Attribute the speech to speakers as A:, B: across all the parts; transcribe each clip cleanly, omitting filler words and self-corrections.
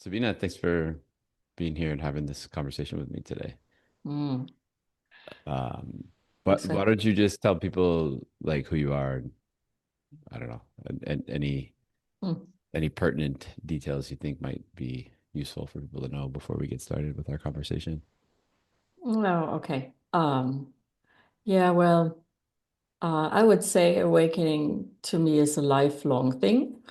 A: Sabina, thanks for being here and having this conversation with me today.
B: Mm,
A: Um, but why
B: exactly.
A: don't you just tell people like who you are? I don't know, and
B: Mm.
A: any pertinent details you think might be useful for people to know before we get started with our conversation.
B: Oh, okay. Yeah, well, I would say awakening to me is a lifelong thing.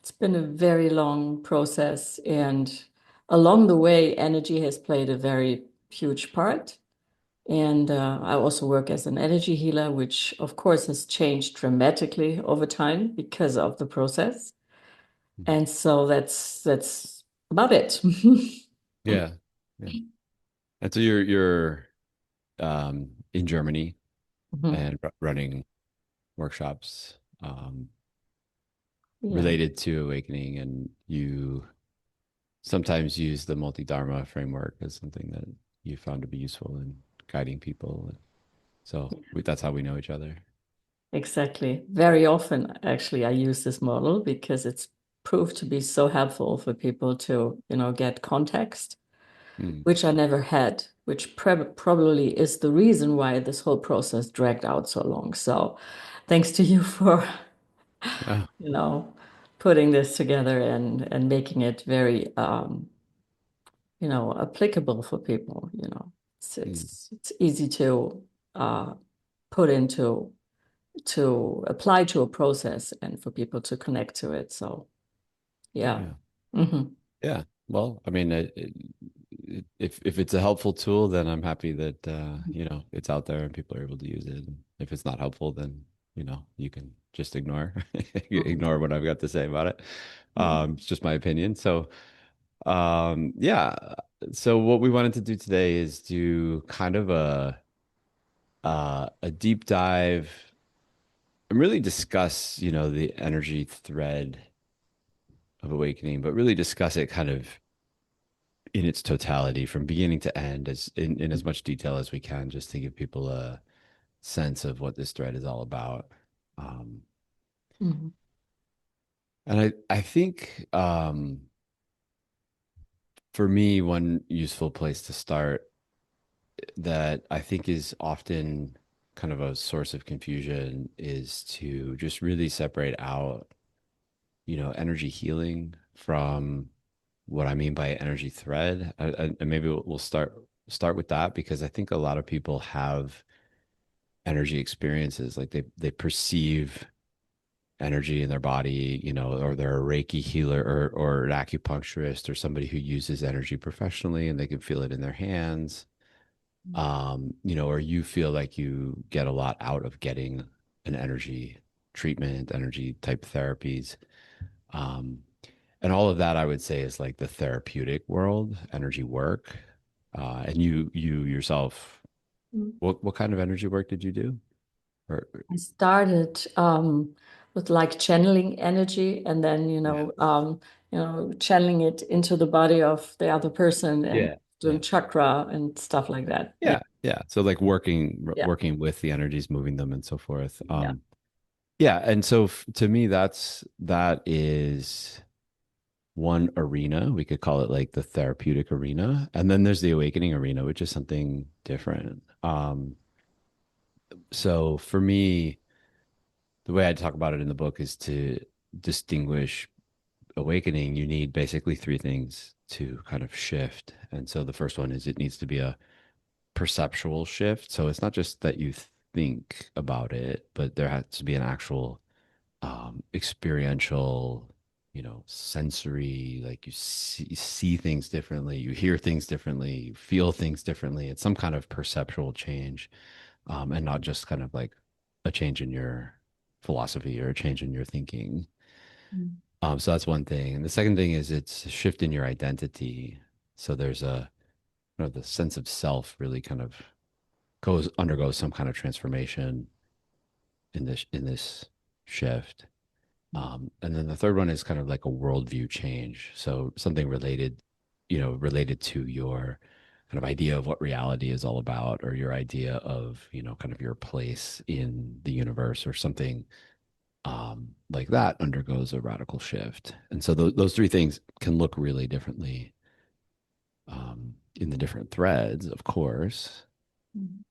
B: It's been a very long process, and along the way, energy has played a very huge part. And I also work as an energy healer, which of course has changed dramatically over time because of the process.
A: Mhm.
B: And so that's about it.
A: Yeah, yeah. And so you're in Germany
B: Mhm.
A: and running workshops
B: Yeah.
A: related to awakening, and you sometimes use the Multidharma framework as something that you found to be useful in guiding people. So that's how we know each other.
B: Exactly. Very often, actually, I use this model because it's proved to be so helpful for people to, get context,
A: Mm.
B: which I never had, which probably is the reason why this whole process dragged out so long. So, thanks to you for,
A: Oh,
B: you know, putting this together and making it very, applicable for people. It's
A: mm.
B: it's it's easy to uh, put into to apply to a process and for people to connect to it. So yeah.
A: Yeah.
B: Hmm.
A: Yeah. Well, I mean, if it's a helpful tool, then I'm happy that it's out there and people are able to use it. And if it's not helpful, then you can just ignore
B: Hmm.
A: ignore what I've got to say about it. It's just my opinion. So, yeah. So what we wanted to do today is do kind of a deep dive and really discuss, the energy thread of awakening, but really discuss it kind of in its totality from beginning to end as in as much detail as we can, just to give people a sense of what this thread is all about. Um,
B: Hmm.
A: and I think for me, one useful place to start that I think is often kind of a source of confusion is to just really separate out, energy healing from what I mean by energy thread. And maybe we'll start with that because I think a lot of people have energy experiences, like they perceive energy in their body, or they're a Reiki healer or an acupuncturist or somebody who uses energy professionally and they can feel it in their hands. Or you feel like you get a lot out of getting an energy treatment, energy type therapies. Um, and all of that I would say is like the therapeutic world, energy work. And you yourself, what kind of energy work did you do? Or
B: I started with like channeling energy and then,
A: yeah,
B: channeling it into the body of the other person and
A: yeah,
B: doing
A: yeah,
B: chakra and stuff like that. Yeah.
A: yeah, yeah. So like
B: Yeah.
A: working with the energies, moving them, and so forth.
B: Yeah.
A: Yeah, and so to me, that is one arena. We could call it like the therapeutic arena, and then there's the awakening arena, which is something different. So for me, the way I talk about it in the book is to distinguish awakening. You need basically three things to kind of shift. And so the first one is it needs to be a perceptual shift. So it's not just that you think about it, but there has to be an actual experiential, sensory, like you see things differently, you hear things differently, you feel things differently. It's some kind of perceptual change, and not just kind of like a change in your philosophy or a change in your thinking.
B: Mm.
A: So that's one thing. And the second thing is it's a shift in your identity. So there's the sense of self really kind of undergoes some kind of transformation in this shift. And then the third one is kind of like a worldview change. So something related to your kind of idea of what reality is all about, or your idea of, kind of your place in the universe, or something like that undergoes a radical shift. And so those three things can look really differently in the different threads, of course.
B: Mhm.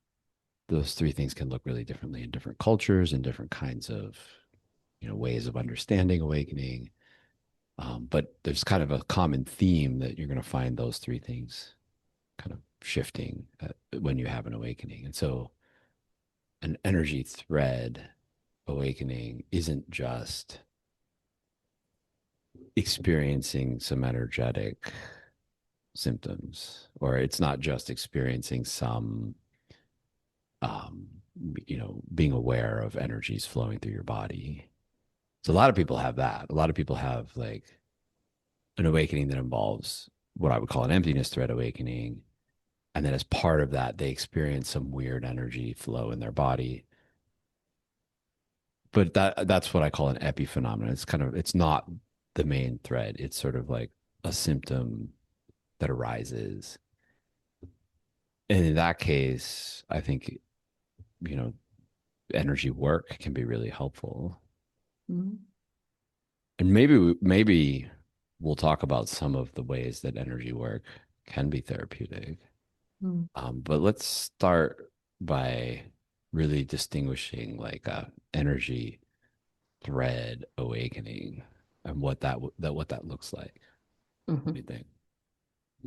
A: Those three things can look really differently in different cultures and different kinds of, ways of understanding awakening. But there's kind of a common theme that you're going to find those three things kind of shifting when you have an awakening. And so an energy thread awakening isn't just experiencing some energetic symptoms, or it's not just experiencing some, um, being aware of energies flowing through your body. So a lot of people have that. A lot of people have like an awakening that involves what I would call an emptiness thread awakening. And then as part of that, they experience some weird energy flow in their body. But that's what I call an epiphenomenon. It's not the main thread. It's sort of like a symptom that arises. And in that case, I think, you know, energy work can be really helpful.
B: Mhm.
A: And maybe we'll talk about some of the ways that energy work can be therapeutic.
B: Mhm.
A: But let's start by really distinguishing like a energy thread awakening and what that looks like. What do
B: Mhm.
A: you think?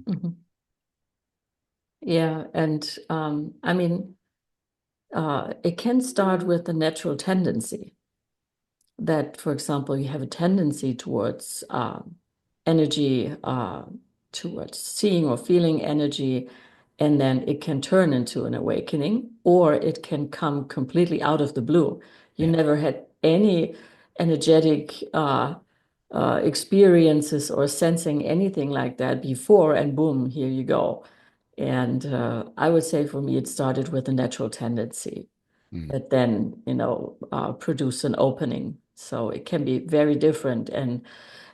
B: Mhm. Yeah, and I mean, it can start with the natural tendency that, for example, you have a tendency towards energy, towards seeing or feeling energy, and then it can turn into an awakening, or it can come completely out of the blue. You
A: Yeah.
B: never had any energetic experiences or sensing anything like that before, and boom, here you go. And I would say for me, it started with a natural tendency
A: Mm.
B: that then, produce an opening. So it can be very different, and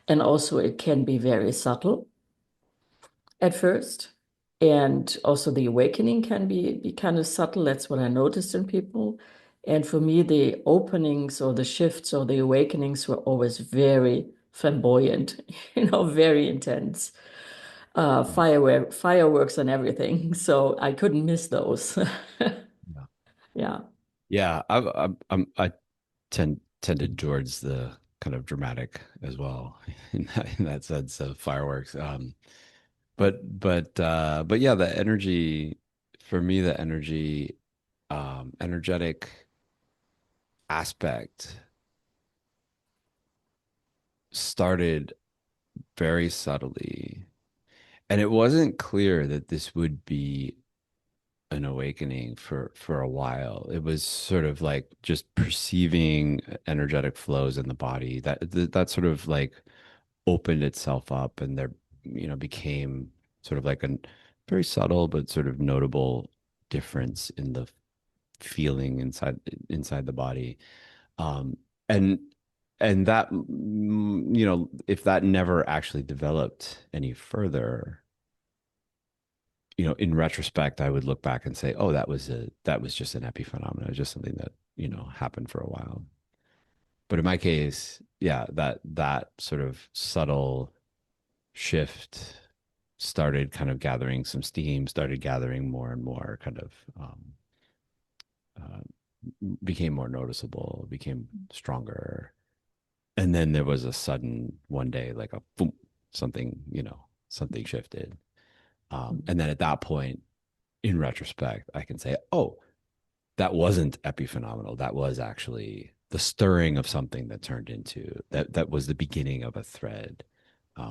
B: also it can be very subtle at first. And also the awakening can be kind of subtle. That's what I noticed in people. And for me, the openings or the shifts or the awakenings were always very flamboyant, very intense.
A: Mm.
B: Fireworks and everything. So I couldn't miss those.
A: Yeah.
B: Yeah.
A: Yeah. I tended towards the kind of dramatic as well in that sense of fireworks. But yeah, the energy for me, the energetic aspect started very subtly. And it wasn't clear that this would be an awakening for a while. It was sort of like just perceiving energetic flows in the body that sort of like opened itself up, and there, became sort of like a very subtle but sort of notable difference in the feeling inside the body. Um, and that, if that never actually developed any further, in retrospect, I would look back and say, oh, that was just an epiphenomenon. It was just something that, happened for a while. But in my case, yeah, that sort of subtle shift started kind of gathering some steam, started gathering more and more kind of, uh, became more noticeable, became stronger. And then there was a sudden one day, like a boom, something, something shifted. And then at that point, in retrospect, I can say, oh, that wasn't epiphenomenal. That was actually the stirring of something that turned into that was the beginning of a thread.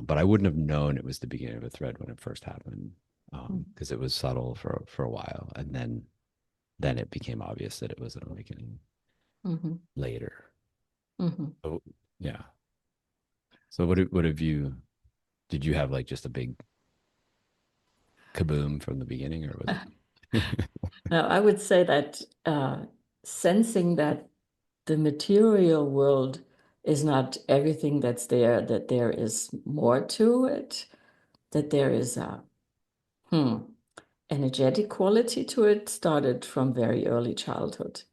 A: But I wouldn't have known it was the beginning of a thread when it first happened, because it was subtle for a while, and then it became obvious that it was an awakening
B: Mhm.
A: later.
B: Mhm.
A: Oh, yeah. So what have you? Did you have like just a big kaboom from the beginning, or was it?
B: Now, I would say that sensing that the material world is not everything that's there, that there is more to it, that there is a energetic quality to it, started from very early childhood.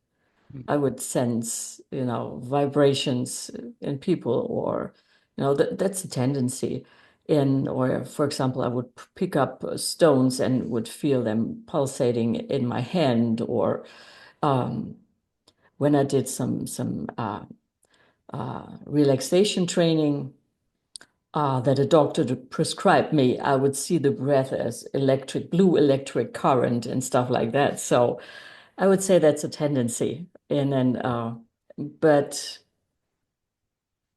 A: Mm.
B: I would sense, vibrations in people, or, that's a tendency. Or for example, I would pick up stones and would feel them pulsating in my hand, or um, when I did some relaxation training that a doctor prescribed me, I would see the breath as blue electric current and stuff like that. So I would say that's a tendency. But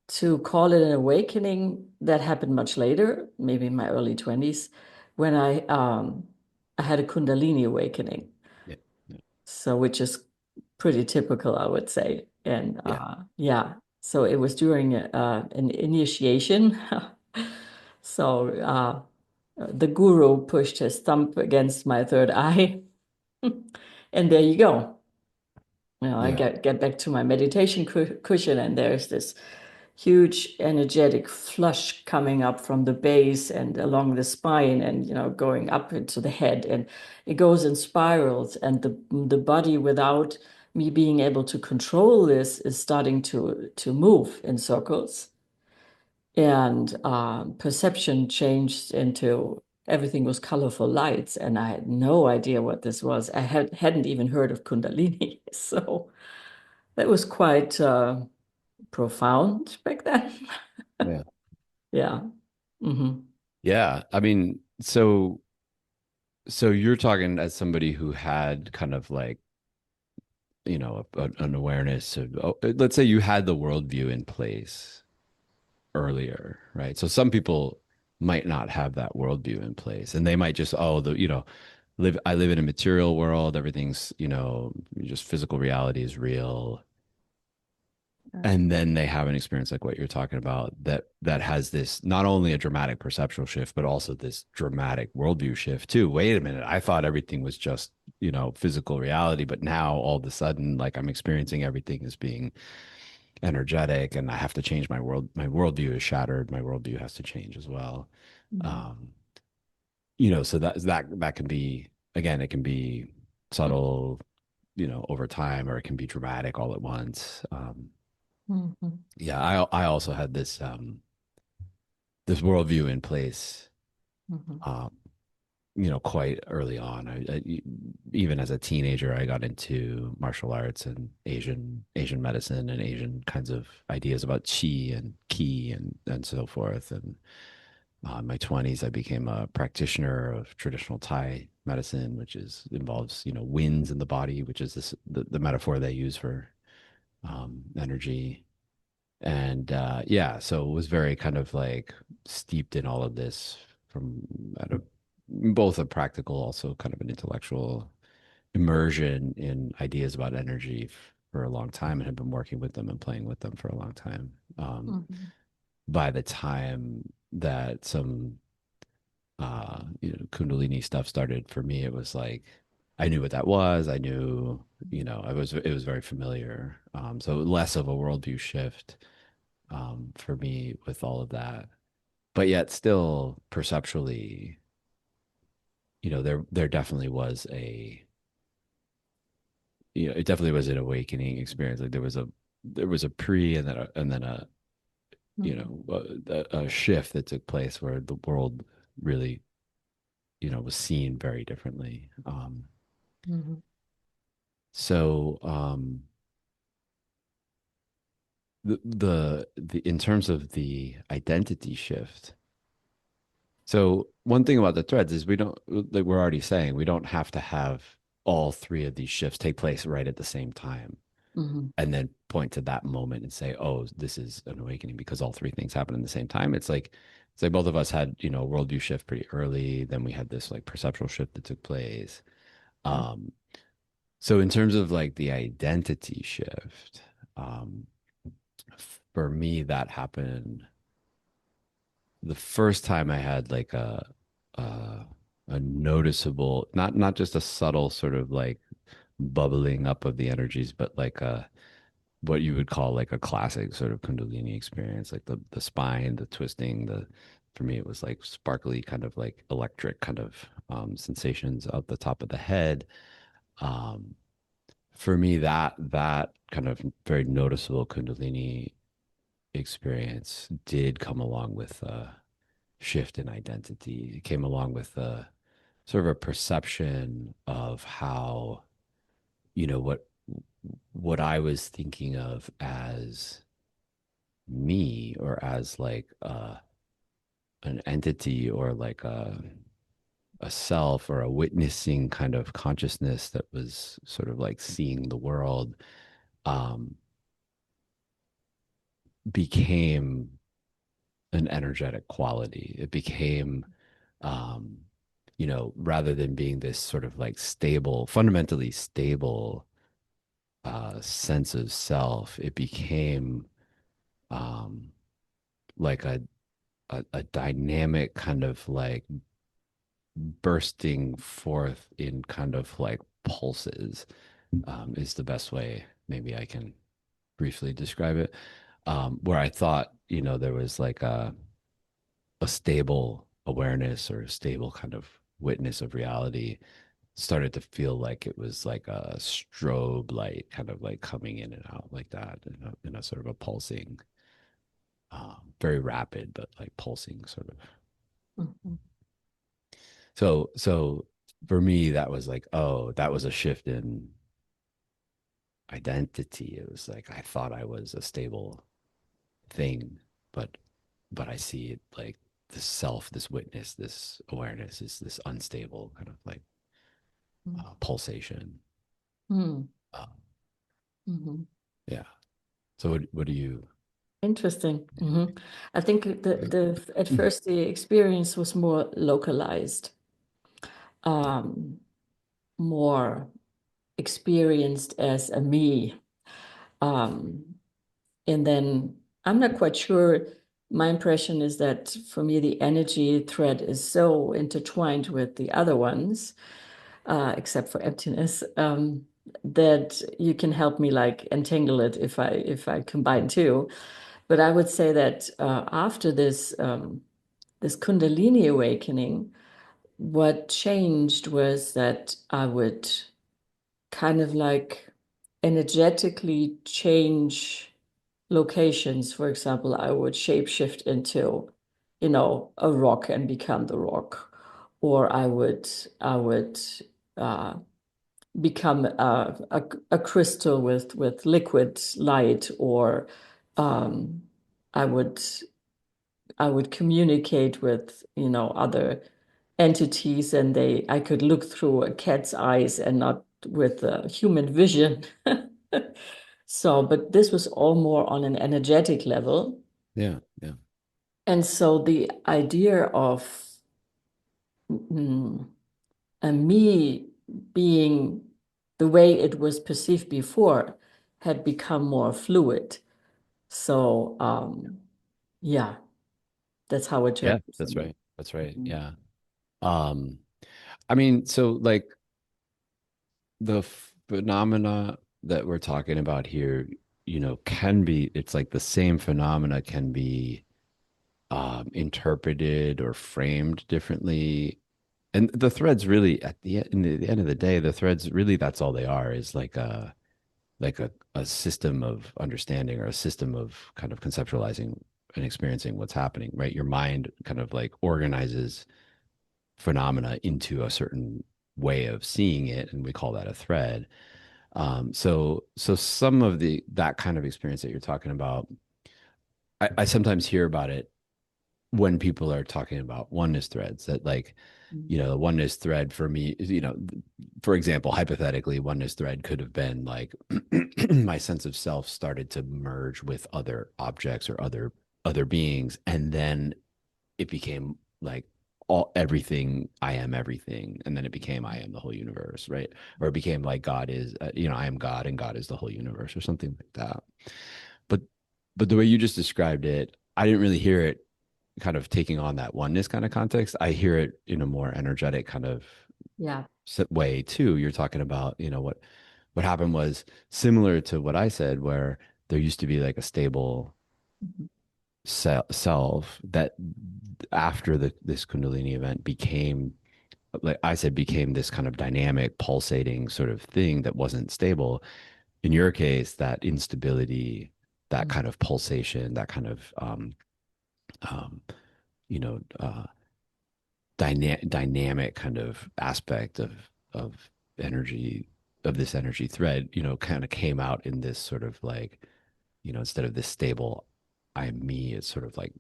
B: to call it an awakening, that happened much later, maybe in my early 20s, when I had a Kundalini awakening.
A: Yeah. Yeah.
B: So which is pretty typical, I would say. And
A: Yeah.
B: yeah, so it was during an initiation. So the guru pushed his thumb against my third eye, and there you go. I
A: Yeah.
B: get back to my meditation cushion, and there's this huge energetic flush coming up from the base and along the spine, and going up into the head, and it goes in spirals, and the body, without me being able to control this, is starting to move in circles, and perception changed into everything was colorful lights, and I had no idea what this was. I hadn't even heard of Kundalini, so that was quite profound back then.
A: Yeah.
B: Yeah. Hmm.
A: Yeah. I mean, so you're talking as somebody who had kind of like, an awareness of, oh, let's say you had the worldview in place earlier, right? So some people might not have that worldview in place, and they might just, oh, I live in a material world, everything's, just physical reality is real. And then they have an experience like what you're talking about that has this not only a dramatic perceptual shift, but also this dramatic worldview shift too. Wait a minute, I thought everything was just, physical reality, but now all of a sudden, like I'm experiencing everything as being energetic, and I have to change my worldview is shattered. My worldview has to change as well. Um, so that can be, again, it can be subtle, over time, or it can be dramatic all at once.
B: Hmm.
A: Yeah, I also had this worldview in place,
B: Hmm.
A: um, quite early on. Even as a teenager, I got into martial arts and Asian medicine and Asian kinds of ideas about qi and ki and so forth. And in my 20s, I became a practitioner of traditional Thai medicine, which involves, winds in the body, which is the metaphor they use for energy. And yeah, so it was very kind of like steeped in all of this from at a both a practical, also kind of an intellectual immersion in ideas about energy for a long time, and had been working with them and playing with them for a long time.
B: Hmm.
A: By the time that some Kundalini stuff started for me, it was like I knew what that was. I knew, it was very familiar. So less of a worldview shift for me with all of that, but yet still perceptually, there definitely was it definitely was an awakening experience. Like there was a pre and then a
B: Hmm.
A: a shift that took place where the world really was seen very differently.
B: Hmm.
A: So the in terms of the identity shift. So one thing about the threads is we don't, like we're already saying, we don't have to have all three of these shifts take place right at the same time
B: Hmm.
A: and then point to that moment and say, oh, this is an awakening because all three things happen at the same time. It's like both of us had, a worldview shift pretty early. Then we had this like perceptual shift that took place. Um, so in terms of like the identity shift, um, for me, that happened the first time I had like a, a noticeable, not just a subtle sort of like bubbling up of the energies, but like a what you would call like a classic sort of Kundalini experience, like the spine, the twisting, the for me it was like sparkly kind of like electric kind of sensations out the top of the head. Um, for me, that kind of very noticeable Kundalini experience did come along with a shift in identity. It came along with a sort of a perception of how, you know, what I was thinking of as me, or as like an entity, or like a self, or a witnessing kind of consciousness that was sort of like seeing the world, um, became an energetic quality. It became, um, rather than being this sort of like stable, fundamentally stable sense of self, it became um, like a dynamic kind of like bursting forth in kind of like pulses, is the best way maybe I can briefly describe it. Where I thought, there was like a stable awareness, or a stable kind of witness of reality, started to feel like it was like a strobe light kind of like coming in and out like that, in a sort of a pulsing, very rapid, but like pulsing sort of.
B: Mhm.
A: So for me, that was like, oh, that was a shift in identity. It was like I thought I was a stable thing, but I see it like this self, this witness, this awareness is this unstable kind of like pulsation.
B: Mhm.
A: Uh,
B: Mhm.
A: yeah. So what do you?
B: Interesting. I think the at first the experience was more localized, um, more experienced as a me. Um, and then I'm not quite sure. My impression is that for me, the energy thread is so intertwined with the other ones, except for emptiness, that you can help me like entangle it if I combine two. But I would say that after this Kundalini awakening, what changed was that I would kind of like energetically change locations. For example, I would shapeshift into, a rock and become the rock, or I would uh, become a crystal with liquid light, or um, I would I would communicate with, other entities, and I could look through a cat's eyes and not with a human vision. So, but this was all more on an energetic level.
A: Yeah, yeah,
B: And so the idea of mm, a me being the way it was perceived before had become more fluid. So, yeah, that's how it turned
A: yeah.
B: for
A: That's
B: me.
A: right. That's right.
B: Mhm.
A: Yeah. I mean, so like the phenomena that we're talking about here, can be, it's like the same phenomena can be interpreted or framed differently. And the threads really, in the end of the day, the threads really, that's all they are, is like a system of understanding, or a system of kind of conceptualizing and experiencing what's happening, right? Your mind kind of like organizes phenomena into a certain way of seeing it, and we call that a thread. So some of that kind of experience that you're talking about, I sometimes hear about it when people are talking about oneness threads, that like, the oneness thread for me is, for example, hypothetically, oneness thread could have been like my sense of self started to merge with other objects, or other beings, and then it became like everything, I am everything, and then it became I am the whole universe, right? Or it became like God is, I am God, and God is the whole universe, or something like that. But the way you just described it, I didn't really hear it kind of taking on that oneness kind of context. I hear it in a more energetic kind of
B: Yeah.
A: way too. You're talking about, what happened was similar to what I said, where there used to be like a stable
B: Mhm.
A: self that, after this Kundalini event, became like I said, became this kind of dynamic, pulsating sort of thing that wasn't stable. In your case, that instability, that
B: Mm,
A: kind of pulsation, that kind of um, you know, dynamic kind of aspect of energy of this energy thread, kind of came out in this sort of like, instead of this stable I'm me, it's sort of like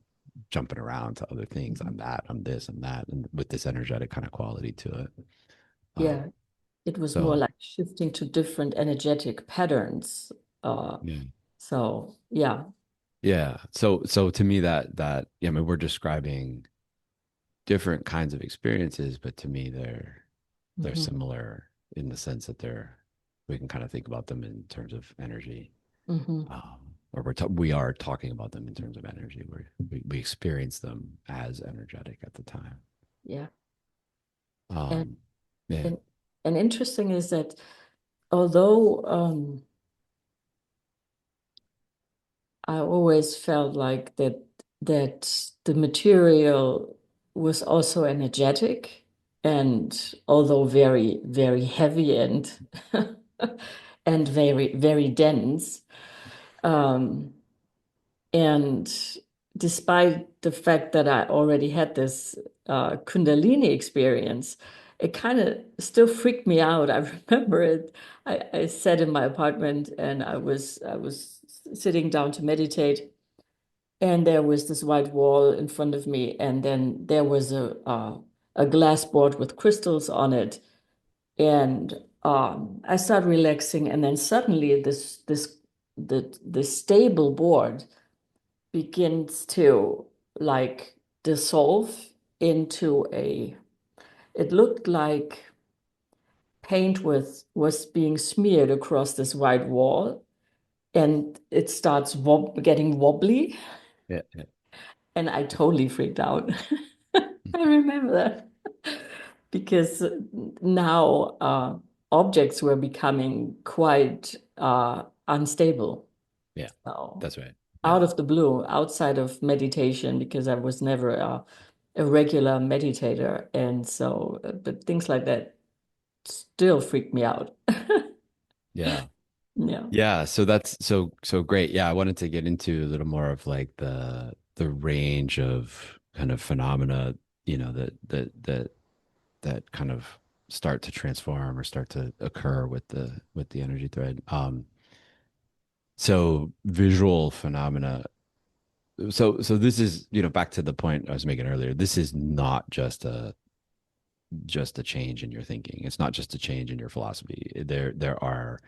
A: jumping around to other things.
B: mhm.
A: I'm that, I'm this, I'm that, and with this energetic kind of quality to it.
B: Yeah,
A: Um,
B: it was more
A: so
B: like shifting to different energetic patterns. Uh,
A: yeah.
B: so yeah.
A: Yeah. So to me I mean, we're describing different kinds of experiences, but to me they're
B: Hmm.
A: similar in the sense that we can kind of think about them in terms of energy.
B: Hmm.
A: Or we are talking about them in terms of energy. We experience them as energetic at the time.
B: Yeah. And,
A: Um, yeah,
B: and and interesting is that although I always felt like that the material was also energetic, and although very, very heavy and and very, very dense. Um, and despite the fact that I already had this Kundalini experience, it kind of still freaked me out. I remember it. I sat in my apartment and I was sitting down to meditate, and there was this white wall in front of me, and then there was a glass board with crystals on it, and I started relaxing, and then suddenly the stable board begins to like dissolve into a, it looked like paint was being smeared across this white wall, and it starts getting wobbly,
A: yeah, yeah,
B: and I totally freaked out. I remember that because now objects were becoming quite unstable.
A: yeah.
B: So
A: That's right. Yeah,
B: out of the blue, outside of meditation, because I was never a regular meditator. And so, but things like that still freak me out.
A: yeah.
B: Yeah.
A: Yeah, so that's so great. Yeah, I wanted to get into a little more of like the range of kind of phenomena, that kind of start to transform or start to occur with the energy thread. So visual phenomena. So this is, back to the point I was making earlier. This is not just a change in your thinking. It's not just a change in your philosophy. There are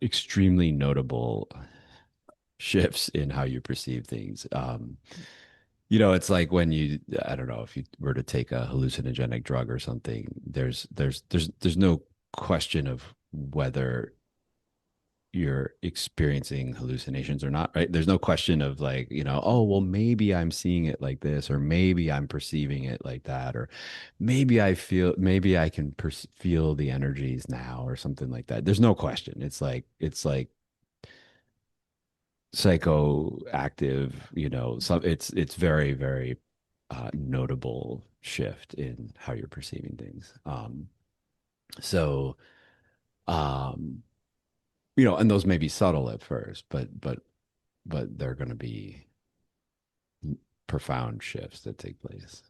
A: extremely notable shifts in how you perceive things. It's like when I don't know, if you were to take a hallucinogenic drug or something, there's no question of whether you're experiencing hallucinations or not, right? There's no question of like, oh, well, maybe I'm seeing it like this, or maybe I'm perceiving it like that, or maybe I can feel the energies now or something like that. There's no question. It's like psychoactive, it's very, very notable shift in how you're perceiving things. So, um, and those may be subtle at first, but they're going to be profound shifts that take place.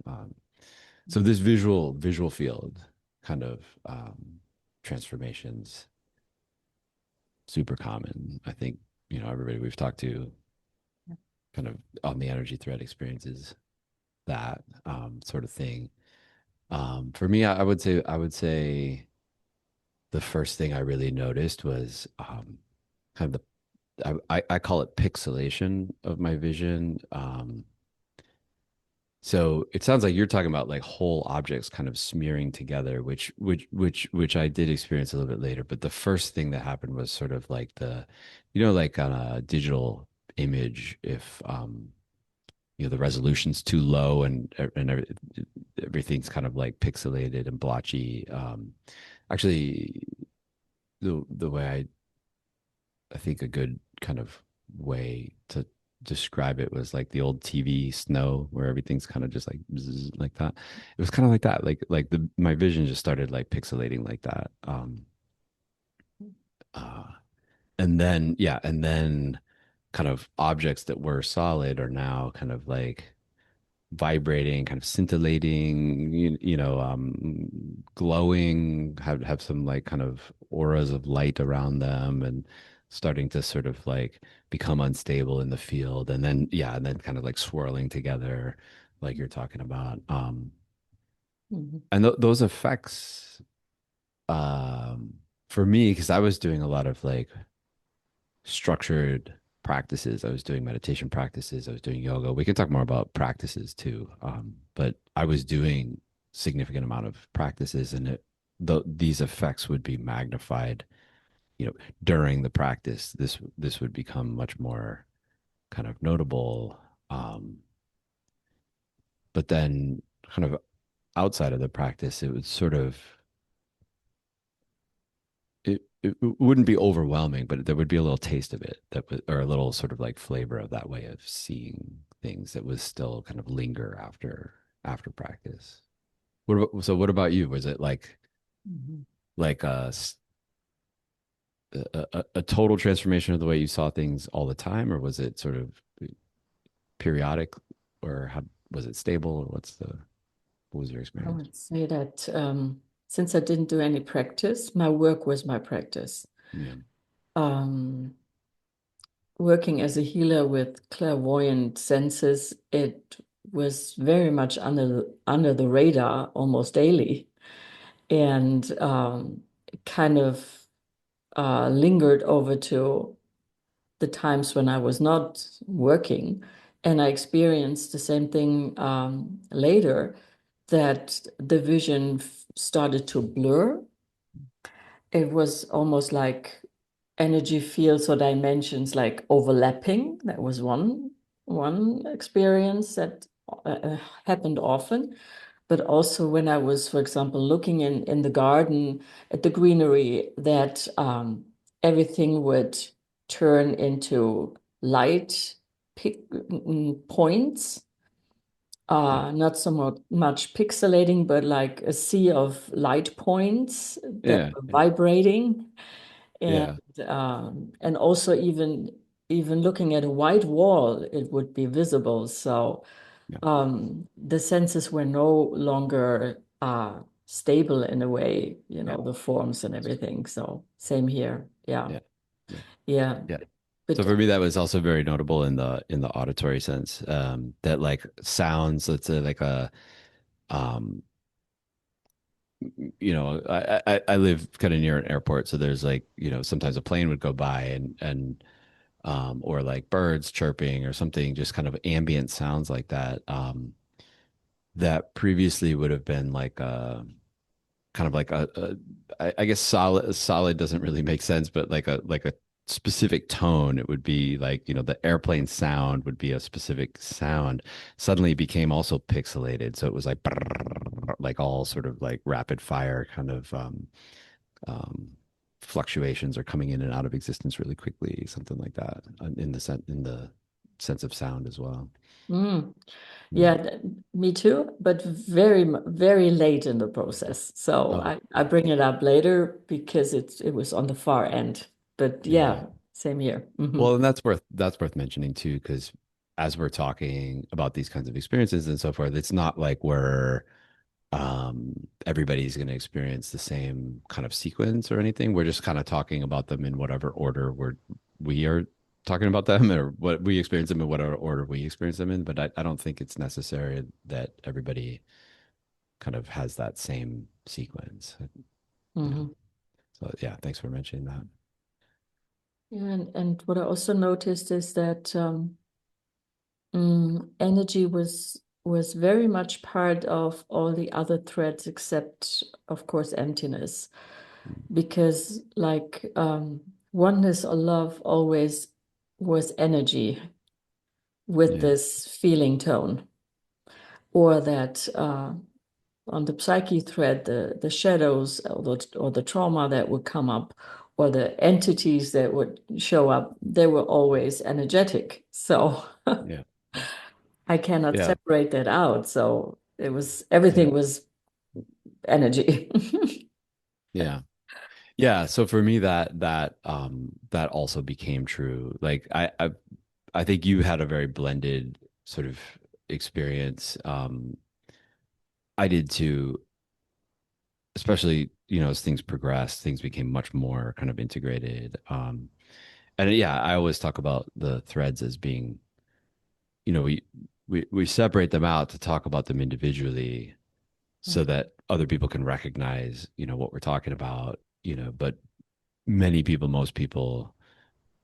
A: So this visual field kind of transformations super common. I think everybody we've talked to kind of on the energy thread experiences that sort of thing. For me, I would say the first thing I really noticed was kind of I call it pixelation of my vision. So it sounds like you're talking about like whole objects kind of smearing together, which I did experience a little bit later. But the first thing that happened was sort of like like on a digital image, if the resolution's too low and everything's kind of like pixelated and blotchy. Actually, the way I think a good kind of way to describe it was like the old TV snow where everything's kind of just like bzzz, like that. It was kind of like that. Like the my vision just started like pixelating like that. Uh, and then yeah, and then kind of objects that were solid are now kind of like vibrating, kind of scintillating, glowing, have some like kind of auras of light around them and starting to sort of like become unstable in the field. And then, yeah, and then kind of like swirling together, like you're talking about.
B: Mhm.
A: And those effects, um, for me, because I was doing a lot of like structured practices. I was doing meditation practices. I was doing yoga. We can talk more about practices too. But I was doing significant amount of practices, and these effects would be magnified. During the practice, this would become much more kind of notable. Um, but then, kind of outside of the practice, it would sort of it wouldn't be overwhelming, but there would be a little taste of it that was, or a little sort of like flavor of that way of seeing things that was still kind of linger after practice. What about you? Was it
B: Mhm.
A: like a total transformation of the way you saw things all the time, or was it sort of periodic, or how was it stable, or what was your
B: I
A: experience?
B: would say that since I didn't do any practice, my work was my practice.
A: Yeah,
B: Um, Working as a healer with clairvoyant senses, it was very much under the radar almost daily, and it kind of lingered over to the times when I was not working, and I experienced the same thing later, that the vision started to blur. It was almost like energy fields or dimensions like overlapping. That was one experience that happened often. But also when I was, for example, looking in the garden at the greenery, that everything would turn into light points,
A: yeah,
B: not so much pixelating, but like a sea of light points that
A: yeah,
B: were
A: yeah,
B: vibrating. And
A: yeah,
B: and also even looking at a white wall, it would be visible. So
A: yeah,
B: the senses were no longer stable in a way,
A: yeah,
B: the forms and everything. So same here. Yeah.
A: yeah, yeah,
B: Yeah.
A: yeah. So
B: But
A: for me, that was also very notable in the auditory sense. That like sounds, let's say like um, I live kind of near an airport, so there's like, sometimes a plane would go by and or like birds chirping or something, just kind of ambient sounds like that. That previously would have been like kind of like I guess solid doesn't really make sense, but like a specific tone. It would be like, the airplane sound would be a specific sound. Suddenly it became also pixelated, so it was like brrr, like all sort of like rapid fire kind of um fluctuations are coming in and out of existence really quickly, something like that, in the sense of sound as well.
B: mm,
A: Yeah.
B: yeah, me too, but very late in the process. So
A: Oh,
B: I bring it up later because it was on the far end. But
A: yeah.
B: yeah, same here. Hmm.
A: Well, and that's worth mentioning too, because as we're talking about these kinds of experiences and so forth, it's not like everybody's going to experience the same kind of sequence or anything. We're just kind of talking about them in whatever order we are talking about them, or what we experience them in whatever order we experience them in. But I don't think it's necessary that everybody kind of has that same sequence. You know.
B: Hmm.
A: So yeah, thanks for mentioning that.
B: Yeah, and what I also noticed is that energy was very much part of all the other threads except, of course, emptiness. Because like oneness or love always was energy with
A: Yeah.
B: this feeling tone, or that on the psyche thread, the shadows or the trauma that would come up or the entities that would show up, they were always energetic. So
A: Yeah.
B: I cannot
A: Yeah.
B: separate that out. So it was
A: Yeah.
B: everything was energy.
A: Yeah. Yeah. So for me, that also became true. Like I think you had a very blended sort of experience. I did too, especially, as things progressed, things became much more kind of integrated. And yeah, I always talk about the threads as being, we separate them out to talk about them individually so that other people can recognize, what we're talking about, but many people, most people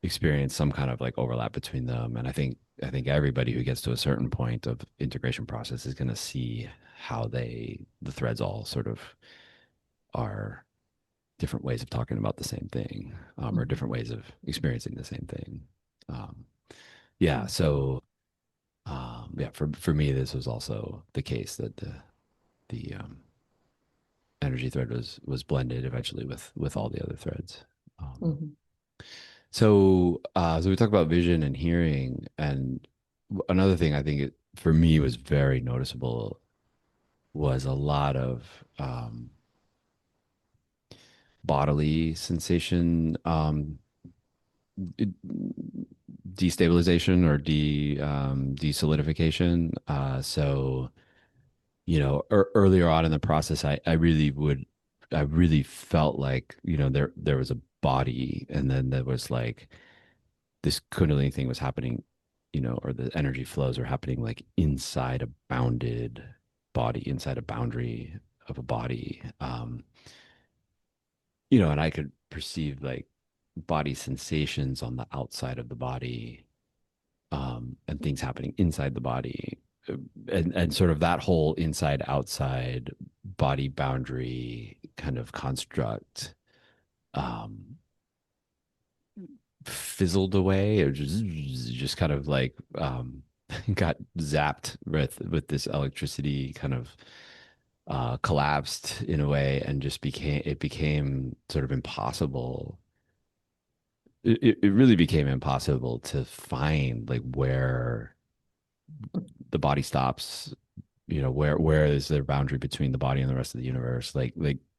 A: experience some kind of like overlap between them. And I think everybody who gets to a certain point of integration process is going to see how the threads all sort of are different ways of talking about the same thing, or
B: Mhm.
A: different ways of experiencing the same thing. Um, yeah. So, yeah, for me, this was also the case that the energy thread was blended eventually with all the other threads. Um,
B: Mhm.
A: so we talk about vision and hearing, and another thing I think for me was very noticeable was a lot of bodily sensation, destabilization or desolidification. So earlier on in the process, I really felt like there was a body, and then there was like this Kundalini thing was happening, or the energy flows are happening like inside a bounded body, inside a boundary of a body. And I could perceive like body sensations on the outside of the body, and things happening inside the body. And sort of that whole inside outside body boundary kind of construct um, fizzled away. It just kind of like got zapped with this electricity kind of collapsed in a way, and just became sort of impossible. It really became impossible to find like where the body stops. Where is their boundary between the body and the rest of the universe? Like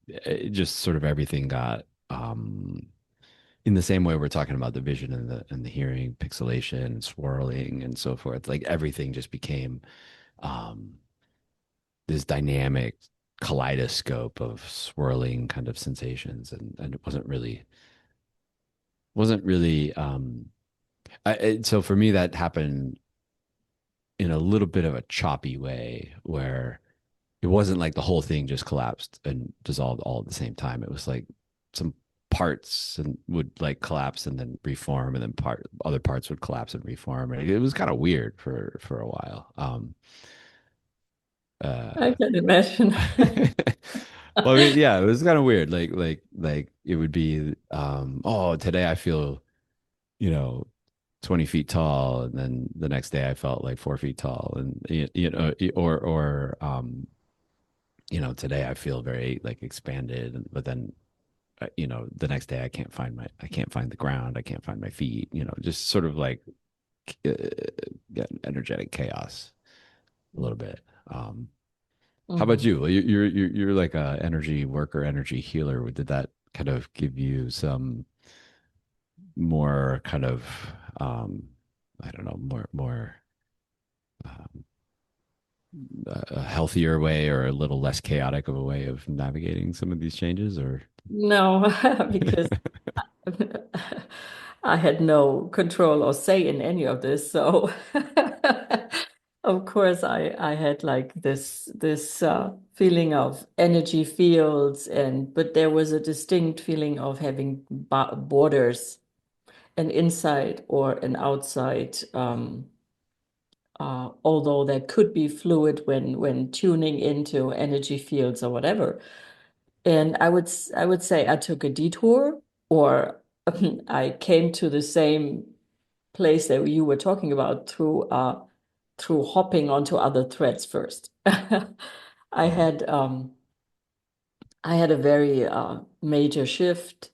A: it just sort of everything got in the same way we're talking about the vision and the hearing, pixelation, swirling, and so forth. Like everything just became um, this dynamic kaleidoscope of swirling kind of sensations, and it wasn't really. So for me, that happened in a little bit of a choppy way, where it wasn't like the whole thing just collapsed and dissolved all at the same time. It was like some parts and would like collapse and then reform, and then other parts would collapse and reform. And it was kind of weird for a while.
B: I
A: Uh,
B: can imagine.
A: well, I mean, yeah, it was kind of weird. Like it would be, oh, today I feel, you know, 20 feet tall, and then the next day I felt like 4 feet tall, and today I feel very like expanded, but then the next day I can't find the ground, I can't find my feet, just sort of like uh, energetic chaos a little bit. Um, how about
B: Mhm.
A: you? You're like a energy worker, energy healer. Did that kind of give you some more kind of um, I don't know, more um, a healthier way, or a little less chaotic of a way of navigating some of these changes, or
B: No, because I had no control or say in any of this. So of course I had like this feeling of energy fields, and but there was a distinct feeling of having borders, an inside or an outside, although that could be fluid when tuning into energy fields or whatever. And I would say I took a detour, or I came to the same place that you were talking about through hopping onto other threads first. I
A: Mhm.
B: had I had a very major shift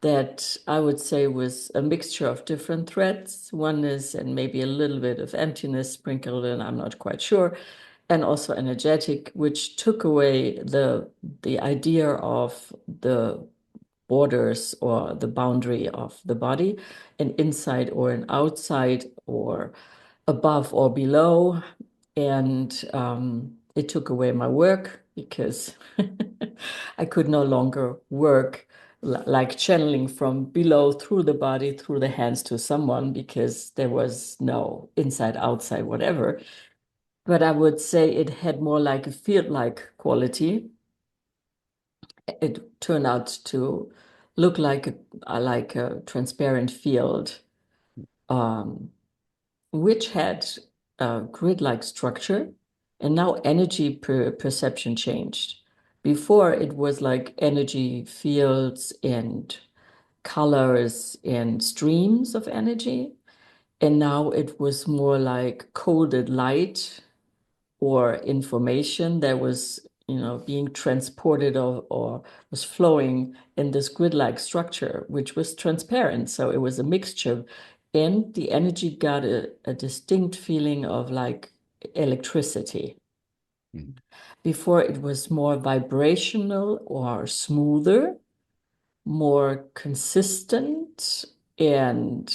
B: that I would say was a mixture of different threads, oneness and maybe a little bit of emptiness sprinkled in, I'm not quite sure, and also energetic, which took away the idea of the borders or the boundary of the body, an inside or an outside or above or below. And it took away my work because I could no longer work like channeling from below through the body, through the hands to someone because there was no inside, outside, whatever. But I would say it had more like a field-like quality. It turned out to look like a transparent field, um, which had a grid-like structure, and now energy perception changed. Before it was like energy fields and colors and streams of energy, and now it was more like coded light or information that was, being transported or was flowing in this grid-like structure, which was transparent. So it was a mixture. And the energy got a distinct feeling of like electricity.
A: Mhm.
B: Before it was more vibrational or smoother, more consistent and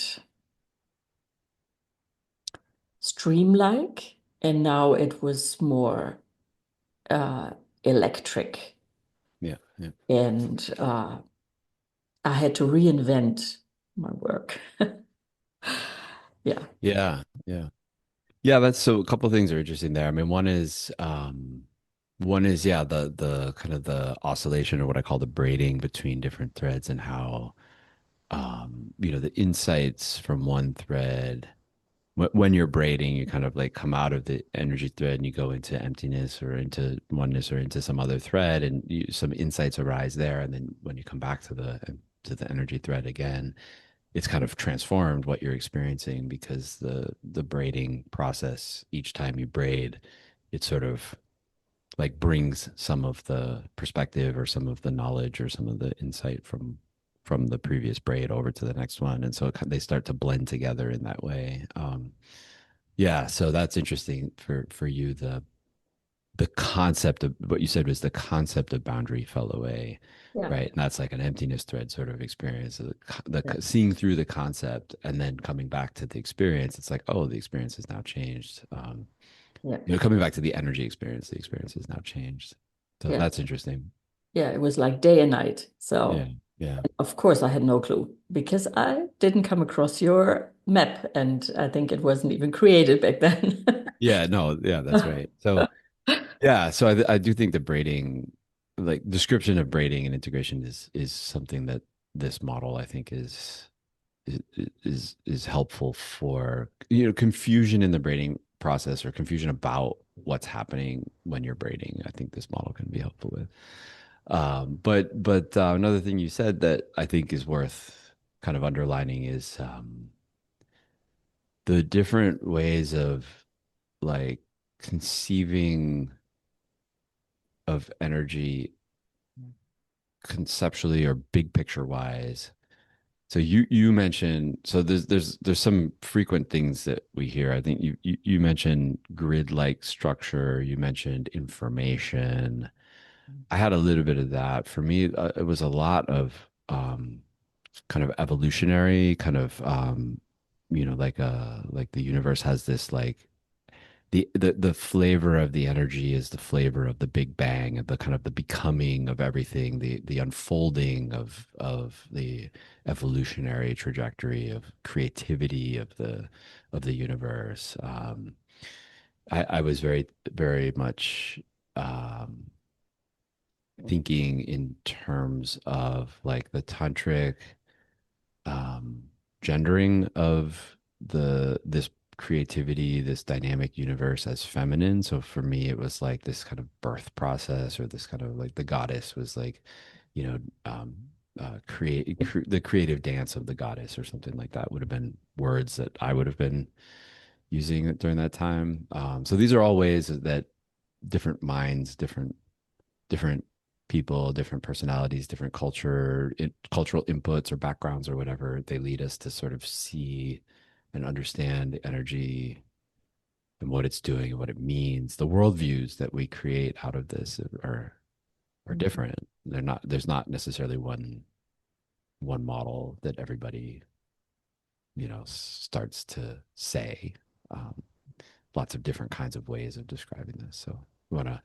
B: stream-like. And now it was more uh, electric.
A: Yeah, yeah.
B: And I had to reinvent my work. Yeah,
A: Yeah, yeah. Yeah, that's so a couple of things are interesting there. I mean, one is yeah, the kind of the oscillation or what I call the braiding between different threads and how the insights from one thread when you're braiding, you kind of like come out of the energy thread and you go into emptiness or into oneness or into some other thread and some insights arise there. And then when you come back to the energy thread again, it's kind of transformed what you're experiencing because the braiding process each time you braid, it sort of like brings some of the perspective or some of the knowledge or some of the insight from the previous braid over to the next one, and so they start to blend together in that way. Yeah, so that's interesting for you. The concept of what you said was the concept of boundary fell away,
B: yeah,
A: right? And that's like an emptiness thread sort of experience,
B: yeah,
A: seeing through the concept and then coming back to the experience. It's like, oh, the experience has now changed.
B: yeah,
A: Coming back to the experience has now changed. So
B: yeah,
A: that's interesting.
B: yeah. It was like day and night.
A: Yeah,
B: So,
A: yeah,
B: of course, I had no clue because I didn't come across your map, and I think it wasn't even created back then.
A: yeah. No, yeah, that's right. So yeah, so I do think the braiding, like description of braiding and integration is something that this model I think is helpful for confusion in the braiding process or confusion about what's happening when you're braiding. I think this model can be helpful with. But another thing you said that I think is worth kind of underlining is the different ways of like conceiving of energy conceptually or big picture wise. So you mentioned so there's some frequent things that we hear. I think you mentioned grid-like structure, you mentioned information. I had a little bit of that. For me, it was a lot of kind of evolutionary, kind of like the universe has this like the flavor of the energy is the flavor of the Big Bang and the kind of the becoming of everything, the unfolding of the evolutionary trajectory of creativity of the universe. I was very much um, thinking in terms of like the tantric um, gendering of this creativity, this dynamic universe as feminine. So for me, it was like this kind of birth process, or this kind of like the goddess was like, you know, um, the creative dance of the goddess, or something like that would have been words that I would have been using during that time. So these are all ways that different minds, different people, different personalities, different cultural inputs or backgrounds or whatever, they lead us to sort of see and understand the energy and what it's doing and what it means. The worldviews that we create out of this are
B: Mhm.
A: different. There's not necessarily one model that everybody, starts to say. Um, Lots of different kinds of ways of describing this. So we want to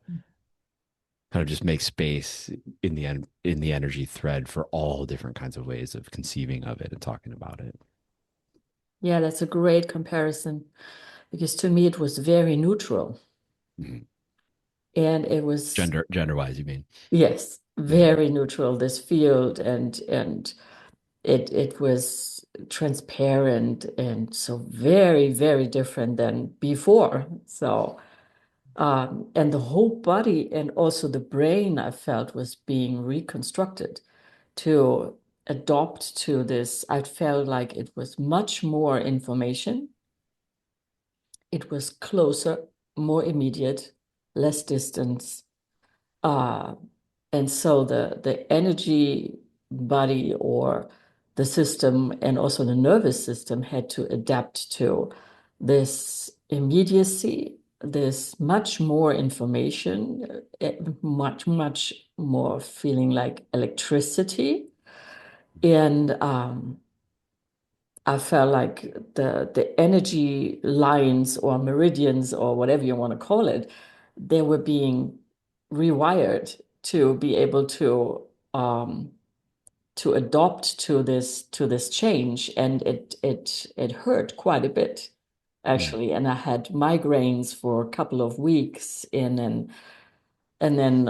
A: kind of just make space in the energy thread for all different kinds of ways of conceiving of it and talking about it.
B: Yeah, that's a great comparison because to me it was very neutral.
A: Mhm.
B: And it was,
A: Gender wise, you mean?
B: yes,
A: Yeah.
B: very neutral, this field, and it was transparent and so very, very different than before. So and the whole body and also the brain I felt was being reconstructed to adopt to this. I felt like it was much more information. It was closer, more immediate, less distance. Uh, and so the energy body or the system and also the nervous system had to adapt to this immediacy, this much more information, much, much more feeling like electricity. And I felt like the energy lines or meridians or whatever you want to call it, they were being rewired to be able to adopt to this change, and it hurt quite a bit
A: Mm.
B: actually. And I had migraines for a couple of weeks in and then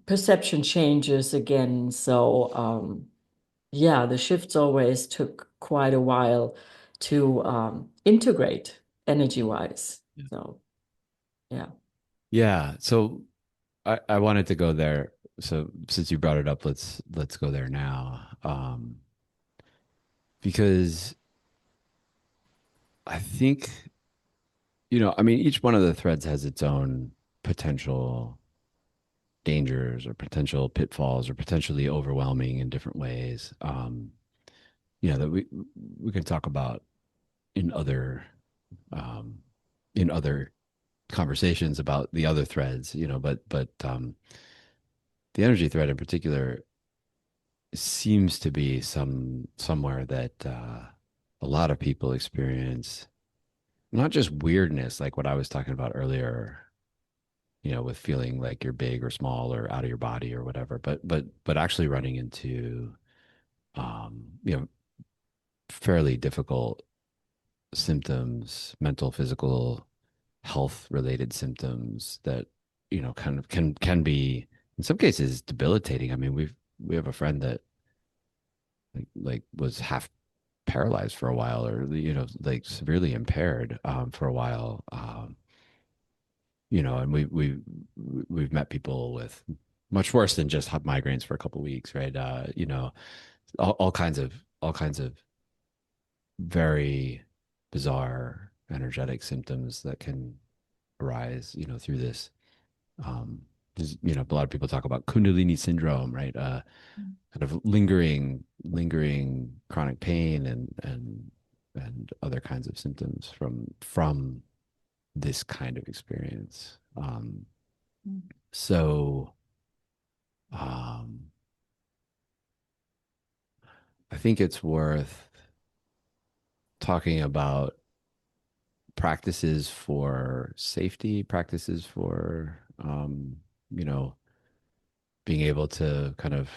B: perception changes again. So yeah, the shifts always took quite a while to integrate energy wise.
A: Yeah.
B: So, yeah.
A: Yeah. So I wanted to go there. So since you brought it up, let's go there now. Because I think, I mean, each one of the threads has its own potential dangers or potential pitfalls or potentially overwhelming in different ways. That we can talk about in other um, in other conversations about the other threads, but the energy thread in particular seems to be somewhere that a lot of people experience not just weirdness like what I was talking about earlier, with feeling like you're big or small or out of your body or whatever, but actually running into fairly difficult symptoms, mental, physical, health related symptoms that, kind of can be in some cases debilitating. I mean, we have a friend that like was half paralyzed for a while or like severely impaired for a while. And we've met people with much worse than just migraines for a couple of weeks, right? All kinds of very bizarre energetic symptoms that can arise, through this. Um, a lot of people talk about Kundalini syndrome, right? Kind of lingering chronic pain and other kinds of symptoms from this kind of experience. So um, I think it's worth talking about practices for safety, practices for you know, being able to kind of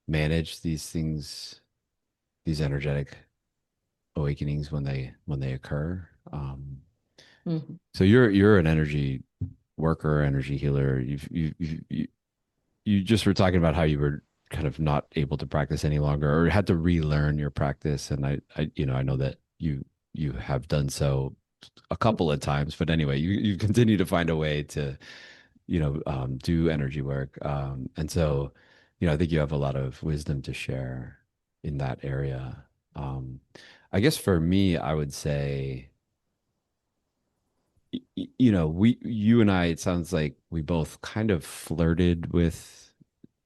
A: manage these things, these energetic awakenings when they occur.
B: Mhm.
A: So you're an energy worker, energy healer. You just were talking about how you were kind of not able to practice any longer or had to relearn your practice. And I know that you have done so a couple of times, but anyway, you continue to find a way to, do energy work. And so, I think you have a lot of wisdom to share in that area. Um, I guess for me, I would say, you and I, it sounds like we both kind of flirted with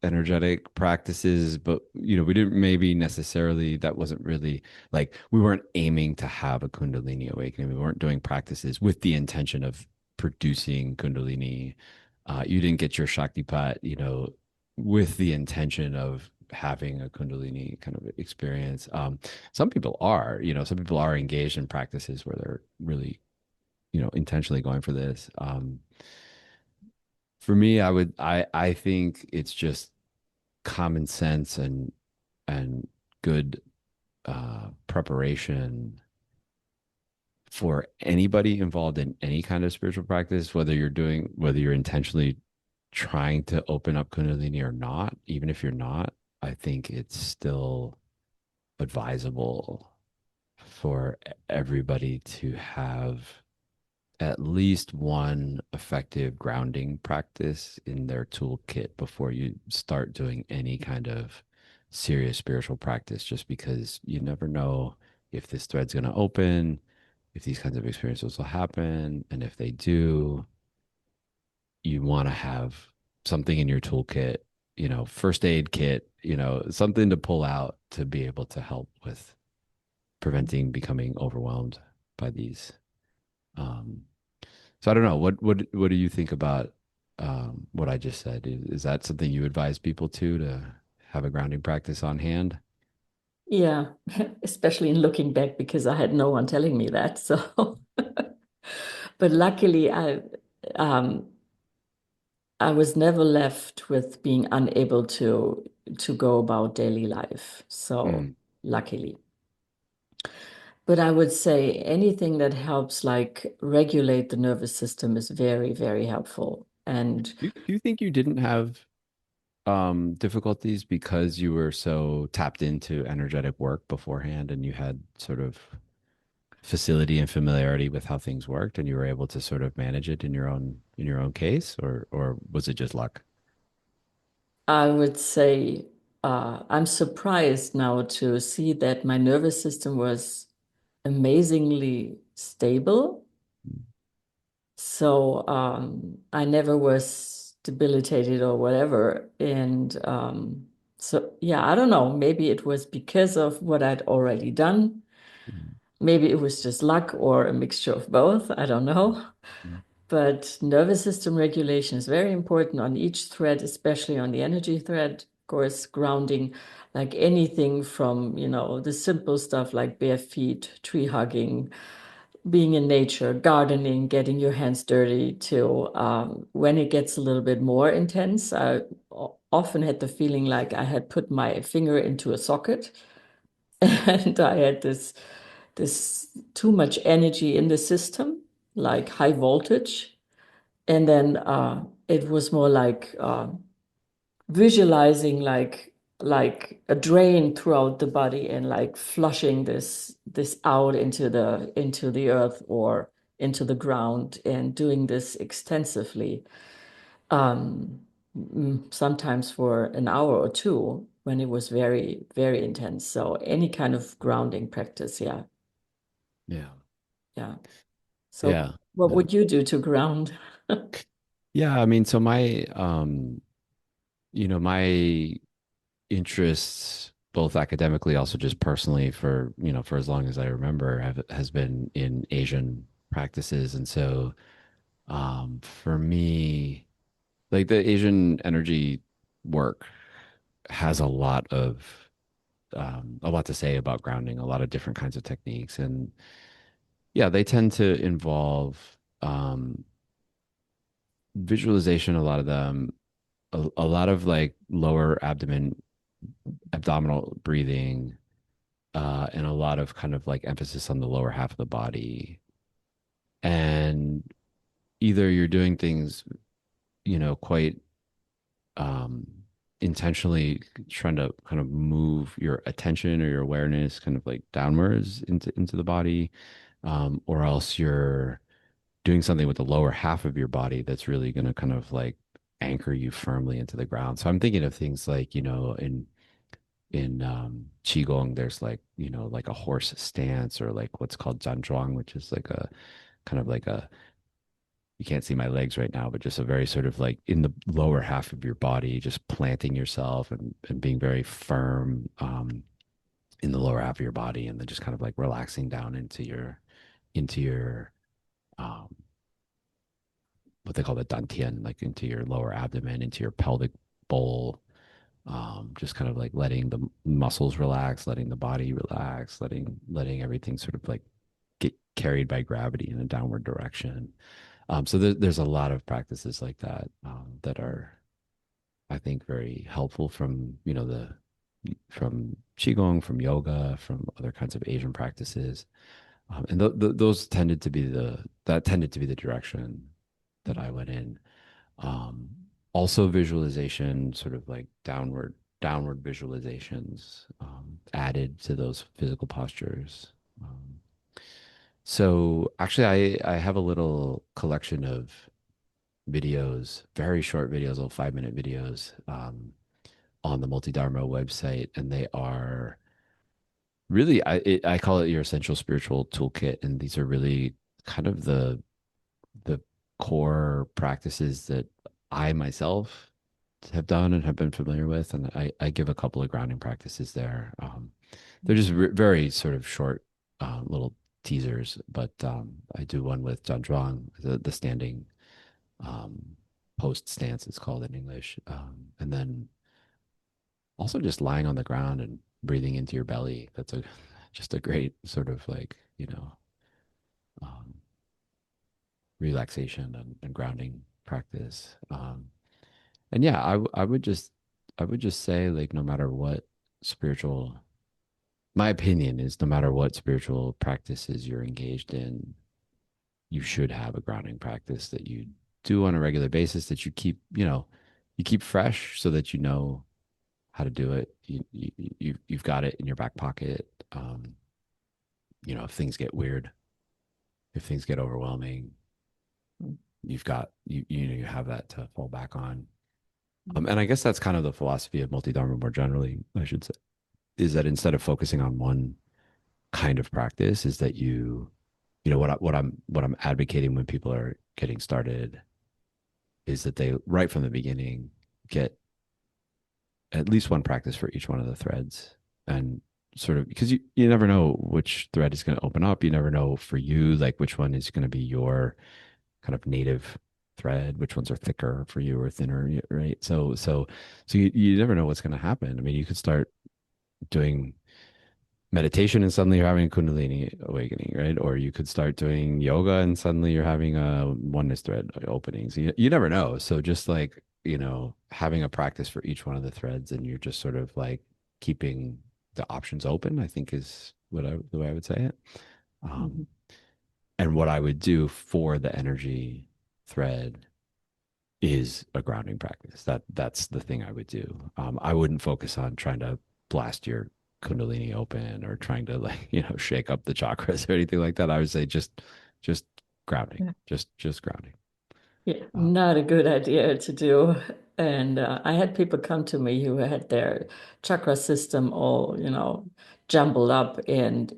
A: energetic practices, but we didn't maybe necessarily, that wasn't really like we weren't aiming to have a Kundalini awakening. We weren't doing practices with the intention of producing Kundalini. You didn't get your Shaktipat, with the intention of having a Kundalini kind of experience. Some people are engaged in practices where they're really, intentionally going for this. For me, I think it's just common sense and good preparation for anybody involved in any kind of spiritual practice, whether you're intentionally trying to open up Kundalini or not. Even if you're not, I think it's still advisable for everybody to have at least one effective grounding practice in their toolkit before you start doing any kind of serious spiritual practice, just because you never know if this thread's going to open, if these kinds of experiences will happen. And if they do, you want to have something in your toolkit, first aid kit, something to pull out to be able to help with preventing becoming overwhelmed by these. Um, So I don't know. What do you think about what I just said? Is that something you advise people to have a grounding practice on hand?
B: Yeah, especially in looking back because I had no one telling me that. So, but luckily, um, I was never left with being unable to go about daily life. So,
A: Mm.
B: luckily. But I would say anything that helps like regulate the nervous system is very, very helpful. And
A: Do you think you didn't have difficulties because you were so tapped into energetic work beforehand and you had sort of facility and familiarity with how things worked and you were able to sort of manage it in your own case, or was it just luck?
B: I would say I'm surprised now to see that my nervous system was amazingly stable. So I never was debilitated or whatever. And so, yeah, I don't know. Maybe it was because of what I'd already done.
A: Mm.
B: Maybe it was just luck or a mixture of both. I don't know.
A: Mm.
B: But nervous system regulation is very important on each thread, especially on the energy thread. Of course, grounding, like anything from, the simple stuff like bare feet, tree hugging, being in nature, gardening, getting your hands dirty, to when it gets a little bit more intense. I often had the feeling like I had put my finger into a socket and I had this too much energy in the system, like high voltage. And then it was more like visualizing like a drain throughout the body and like flushing this out into the earth or into the ground and doing this extensively, um, sometimes for an hour or two when it was very, very intense. So any kind of grounding practice, yeah,
A: Yeah.
B: yeah. So
A: Yeah.
B: what
A: Yeah.
B: would you do to ground?
A: Yeah, I mean, so my interests, both academically, also just personally, for as long as I remember, has been in Asian practices. And so, for me, like the Asian energy work has a lot to say about grounding, a lot of different kinds of techniques. And yeah, they tend to involve, visualization, a lot of them, a lot of like abdominal breathing, and a lot of kind of like emphasis on the lower half of the body. And either you're doing things, quite um, intentionally trying to kind of move your attention or your awareness kind of like downwards into the body, or else you're doing something with the lower half of your body that's really going to kind of like anchor you firmly into the ground. So I'm thinking of things like, in qigong, there's like, like a horse stance, or like what's called zhanzhuang, which is like a kind of like a you can't see my legs right now, but just a very sort of like in the lower half of your body, just planting yourself and being very firm in the lower half of your body, and then just kind of like relaxing down into your um, what they call the dantian, like into your lower abdomen, into your pelvic bowl. Just kind of like letting the muscles relax, letting the body relax, letting everything sort of like get carried by gravity in a downward direction. So there's a lot of practices like that that are, I think, very helpful from the from qigong, from yoga, from other kinds of Asian practices, and those tended to be the direction that I went in. Um, Also, visualization, sort of like downward visualizations added to those physical postures. So actually, I have a little collection of videos, very short videos, little 5-minute videos on the Multidharma website, and they are really I call it your essential spiritual toolkit, and these are really kind of the core practices that I myself have done and have been familiar with, and I give a couple of grounding practices there. They're just very sort of short little teasers, but I do one with John Zhuang, the standing um, post stance, it's called in English. And then also just lying on the ground and breathing into your belly. That's a just a great sort of like, um, relaxation and grounding practice. And yeah, I would just say like no matter what spiritual, my opinion is no matter what spiritual practices you're engaged in, you should have a grounding practice that you do on a regular basis that you keep fresh so that you know how to do it. You've got it in your back pocket. If things get weird, if things get overwhelming, you have that to fall back on. And I guess that's kind of the philosophy of multi-dharma more generally, I should say, is that instead of focusing on one kind of practice, is that what I'm advocating when people are getting started is that they right from the beginning get at least one practice for each one of the threads, and sort of because you never know which thread is going to open up. You never know for you like which one is going to be your kind of native thread, which ones are thicker for you or thinner, right? So you never know what's going to happen. I mean, you could start doing meditation and suddenly you're having a kundalini awakening, right? Or you could start doing yoga and suddenly you're having a oneness thread opening. So you never know. So just like, having a practice for each one of the threads and you're just sort of like keeping the options open, I think is the way I would say it. Um,
B: Mhm.
A: and what I would do for the energy thread is a grounding practice. That's the thing I would do. I wouldn't focus on trying to blast your kundalini open or trying to like shake up the chakras or anything like that. I would say just grounding,
B: Yeah.
A: just grounding.
B: Yeah,
A: Uh,
B: not a good idea to do. And I had people come to me who had their chakra system all, jumbled up, and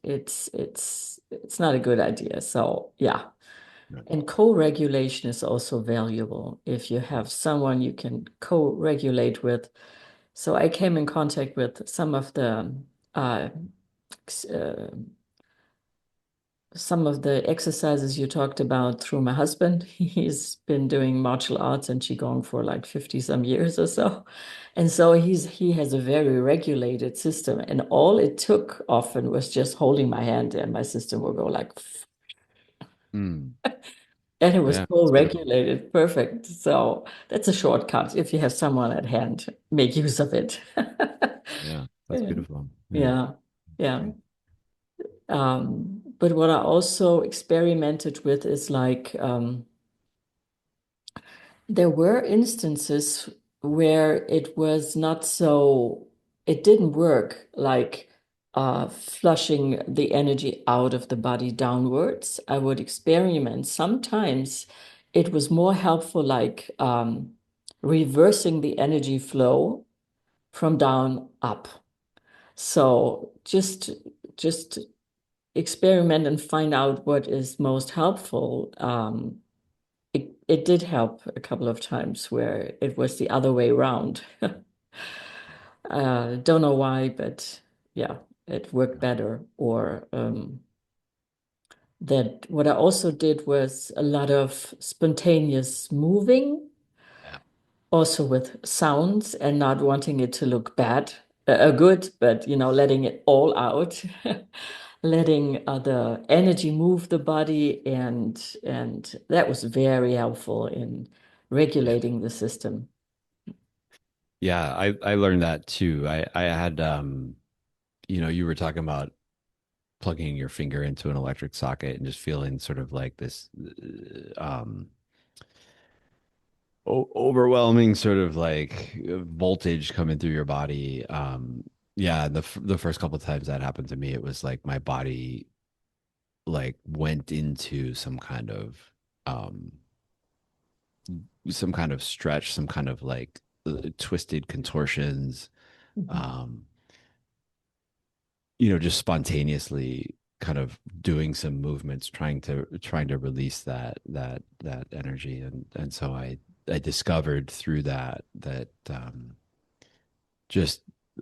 B: it's not a good idea. So yeah.
A: right.
B: And co-regulation is also valuable if you have someone you can co-regulate with. So I came in contact with uh, uh, some of the exercises you talked about through my husband. He's been doing martial arts and qigong for like 50 some years or so. And so he has a very regulated system. And all it took often was just holding my hand and my system will go like,
A: Mm,
B: and it was
A: yeah, it's beautiful.
B: co-regulated. Perfect. So that's a shortcut. If you have someone at hand, make use of it.
A: Yeah, that's
B: Yeah.
A: beautiful. Yeah,
B: Yeah.
A: that's
B: Yeah.
A: great.
B: But what I also experimented with is like there were instances where it was not so, it didn't work, like flushing the energy out of the body downwards. I would experiment. Sometimes it was more helpful, like reversing the energy flow from down up. So just experiment and find out what is most helpful. it did help a couple of times where it was the other way around. Don't know why, but yeah, it worked better. Or that what I also did was a lot of spontaneous moving,
A: Yeah.
B: also with sounds and not wanting it to look bad, good, but letting it all out, letting the energy move the body, and that was very helpful in
A: Yeah.
B: regulating the system.
A: Yeah, I learned that too. I had you were talking about plugging your finger into an electric socket and just feeling sort of like this overwhelming sort of like voltage coming through your body. Yeah, the first couple of times that happened to me, it was like my body like went into um some kind of stretch, some kind of like twisted contortions.
B: Mhm.
A: Um, just spontaneously kind of doing some movements, trying to release that energy, and so I discovered through that just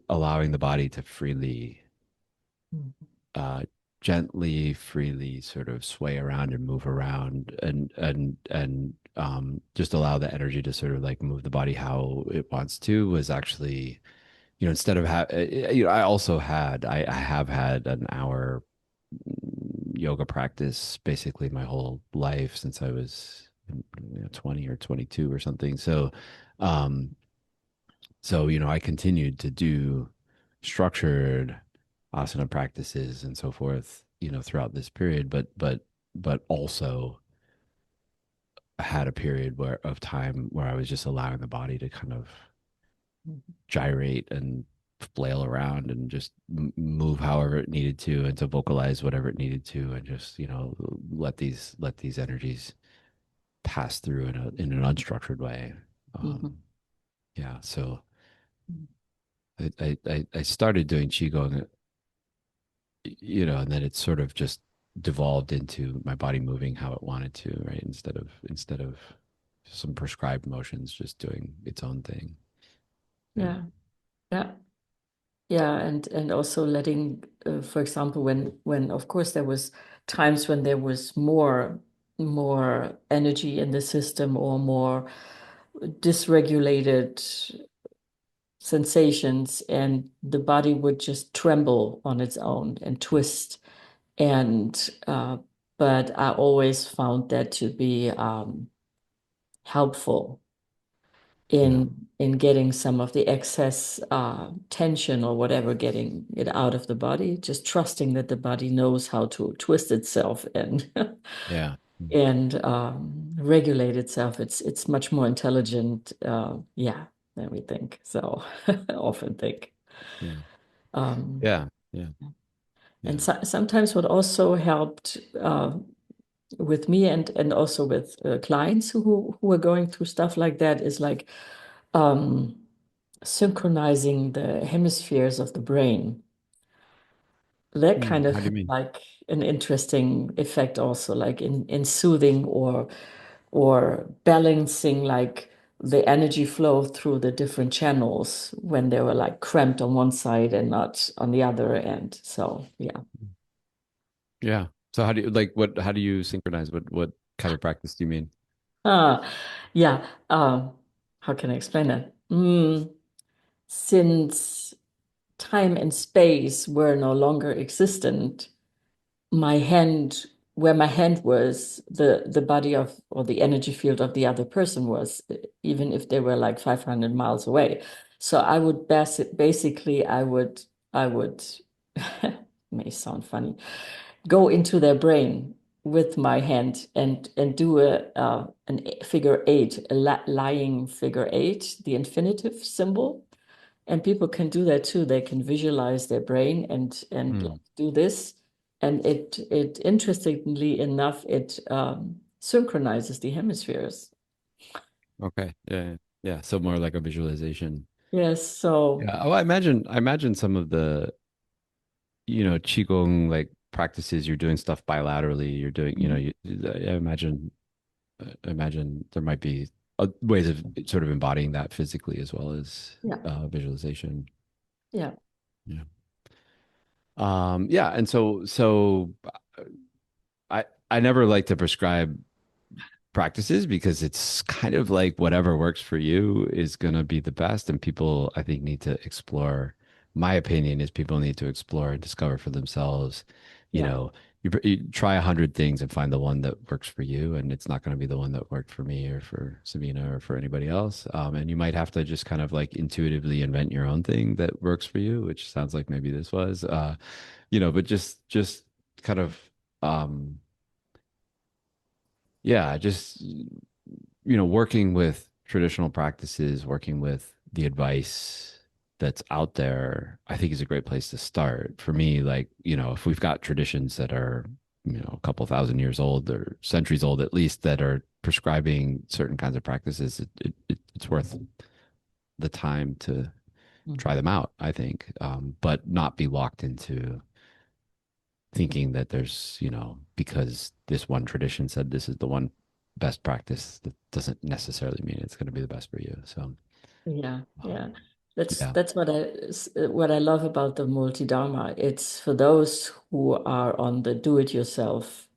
A: allowing the body to freely, uh, gently, freely sort of sway around and move around, and just allow the energy to sort of like move the body how it wants to was actually, instead of I also I have had an hour yoga practice basically my whole life since I was 20 or 22 or something. Um, I continued to do structured asana practices and so forth, throughout this period, but also had a period of time where I was just allowing the body to kind of gyrate and flail around and just move however it needed to, and to vocalize whatever it needed to, and just let these energies pass through in an unstructured way.
B: Mhm.
A: Yeah, so I started doing qigong, and then it sort of just devolved into my body moving how it wanted to, right? Instead of some prescribed motions, just doing its own thing. Yeah.
B: Yeah, yeah. Yeah, and also letting, for example, when of course there was times when there was more energy in the system or more dysregulated sensations, and the body would just tremble on its own and twist. And but I always found that to be helpful
A: Yeah.
B: in getting some of the excess tension or whatever, getting it out of the body, just trusting that the body knows how to twist itself and
A: Yeah.
B: and regulate itself. It's much more intelligent, yeah, than we think. So I often think.
A: Yeah.
B: Um,
A: Yeah. Yeah.
B: and
A: Yeah.
B: sometimes what also helped with me and also with clients who are going through stuff like that is like um, synchronizing the hemispheres of the brain. That kind of
A: How do you
B: had
A: mean?
B: like an interesting effect also, like in soothing or balancing like the energy flow through the different channels when they were like cramped on one side and not on the other end. So yeah.
A: Yeah. So how do you synchronize? What kind of practice do you mean?
B: Ah, yeah. How can I explain that? Since time and space were no longer existent, my hand, where my hand was, the body of or the energy field of the other person was, even if they were like 500 miles away. So I would basically I would may sound funny, go into their brain with my hand and do a figure eight, a lying figure eight, the infinitive symbol. And people can do that too. They can visualize their brain and
A: Hmm.
B: like, do this. And it interestingly enough, it synchronizes the hemispheres.
A: Okay. Yeah. Yeah. Yeah. So more like a visualization.
B: Yes, so
A: Yeah. Oh, I imagine some of the, qigong like practices, you're doing stuff bilaterally. You're doing, I imagine I imagine there might be ways of sort of embodying that physically as well as
B: Yeah.
A: visualization.
B: Yeah.
A: Yeah. Yeah. And so I never like to prescribe practices because it's kind of like whatever works for you is going to be the best. And people, I think, need to explore. My opinion is people need to explore and discover for themselves. You
B: Yeah.
A: know, you try 100 things and find the one that works for you, and it's not going to be the one that worked for me or for Sabina or for anybody else. And you might have to just kind of like intuitively invent your own thing that works for you, which sounds like maybe this was, but just kind of. Um, yeah, just working with traditional practices, working with the advice that's out there, I think is a great place to start. For me, like, if we've got traditions that are, a couple thousand years old or centuries old at least that are prescribing certain kinds of practices, it's worth the time to try
B: Mhm.
A: them out, I think, but not be locked into thinking that there's, because this one tradition said this is the one best practice, that doesn't necessarily mean it's going to be the best for you. So,
B: Yeah. Yeah.
A: um,
B: That's
A: yeah,
B: that's what I love about the multi-dharma. It's for those who are on the do-it-yourself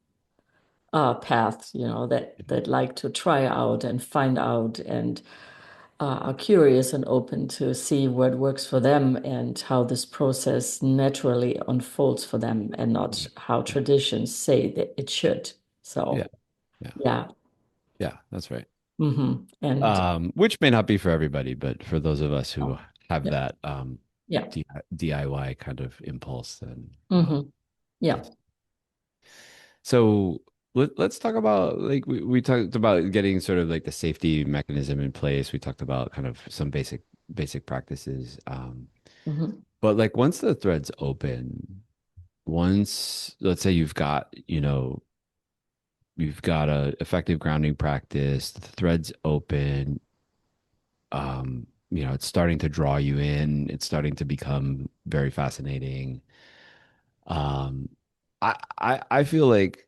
B: path, that like to try out and find out and are curious and open to see what works for them and how this process naturally unfolds for them and not
A: yeah,
B: how
A: yeah,
B: traditions say that it should.
A: yeah,
B: So,
A: yeah,
B: yeah.
A: yeah, that's right.
B: And
A: Which may not be for everybody, but for those of us who have
B: yeah,
A: that
B: yeah.
A: DIY kind of impulse, then
B: hmm Yeah.
A: that's so. Let's talk about like we talked about getting sort of like the safety mechanism in place. We talked about kind of some basic practices.
B: hmm
A: But like once the thread's open, once let's say you've got a effective grounding practice, the thread's open, it's starting to draw you in, it's starting to become very fascinating. Um, I feel like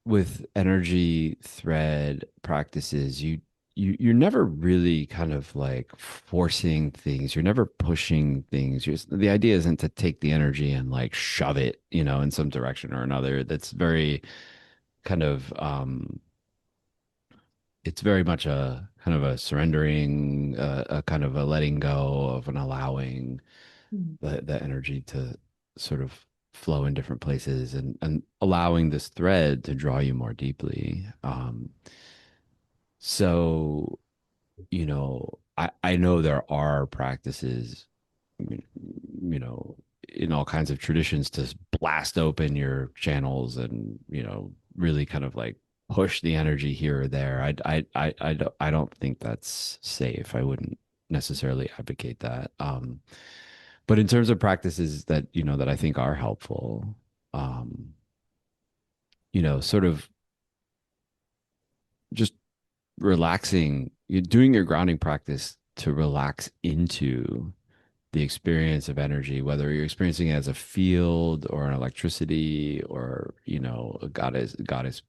A: with energy thread practices, you're never really kind of like forcing things. You're never pushing things. The idea isn't to take the energy and like shove it, in some direction or another. That's very kind of it's very much a kind of a surrendering, a kind of a letting go of an allowing the energy to sort of flow in different places and allowing this thread to draw you more deeply. So, I know there are practices, you know, in all kinds of traditions to blast open your channels and, really kind of like push the energy here or there. I don't think that's safe. I wouldn't necessarily advocate that. But in terms of practices that, that I think are helpful, um, sort of just relaxing, you're doing your grounding practice to relax into the experience of energy, whether you're experiencing it as a field or an electricity or, a goddess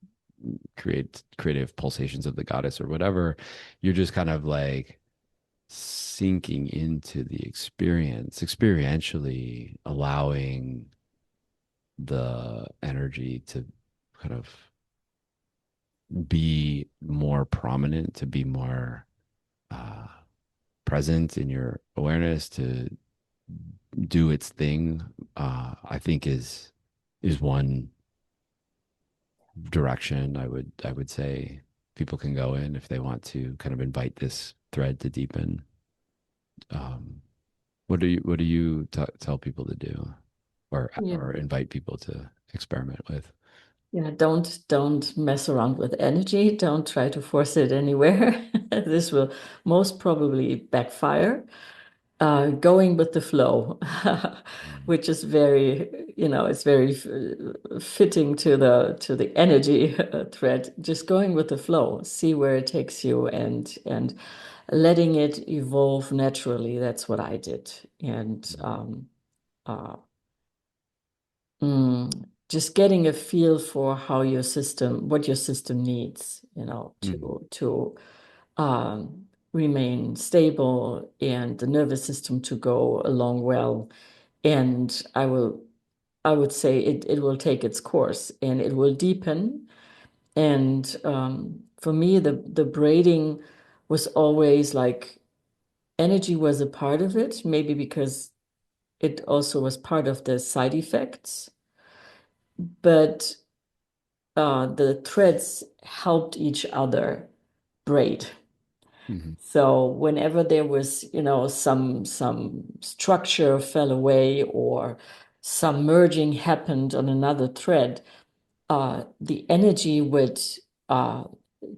A: creative pulsations of the goddess or whatever, you're just kind of like sinking into the experience, experientially allowing the energy to kind of be more prominent, to be more uh, present in your awareness, to do its thing. I think is one direction I would say people can go in if they want to kind of invite this thread to deepen. Um, what do you tell people to do, or
B: Yeah.
A: or invite people to experiment with?
B: Yeah. Don't mess around with energy. Don't try to force it anywhere. This will most probably backfire. Going with the flow,
A: Mm.
B: which is it's very fitting to the energy thread. Just going with the flow, see where it takes you, and letting it evolve naturally. That's what I did, and
A: Mm.
B: uh, mm, just getting a feel for what your system needs,
A: Hmm.
B: to remain stable and the nervous system to go along well. And I would say it will take its course and it will deepen. And for me, the braiding was always like energy was a part of it, maybe because it also was part of the side effects, but the threads helped each other braid.
A: Hmm.
B: So whenever there was, some structure fell away or some merging happened on another thread, uh, the energy would uh,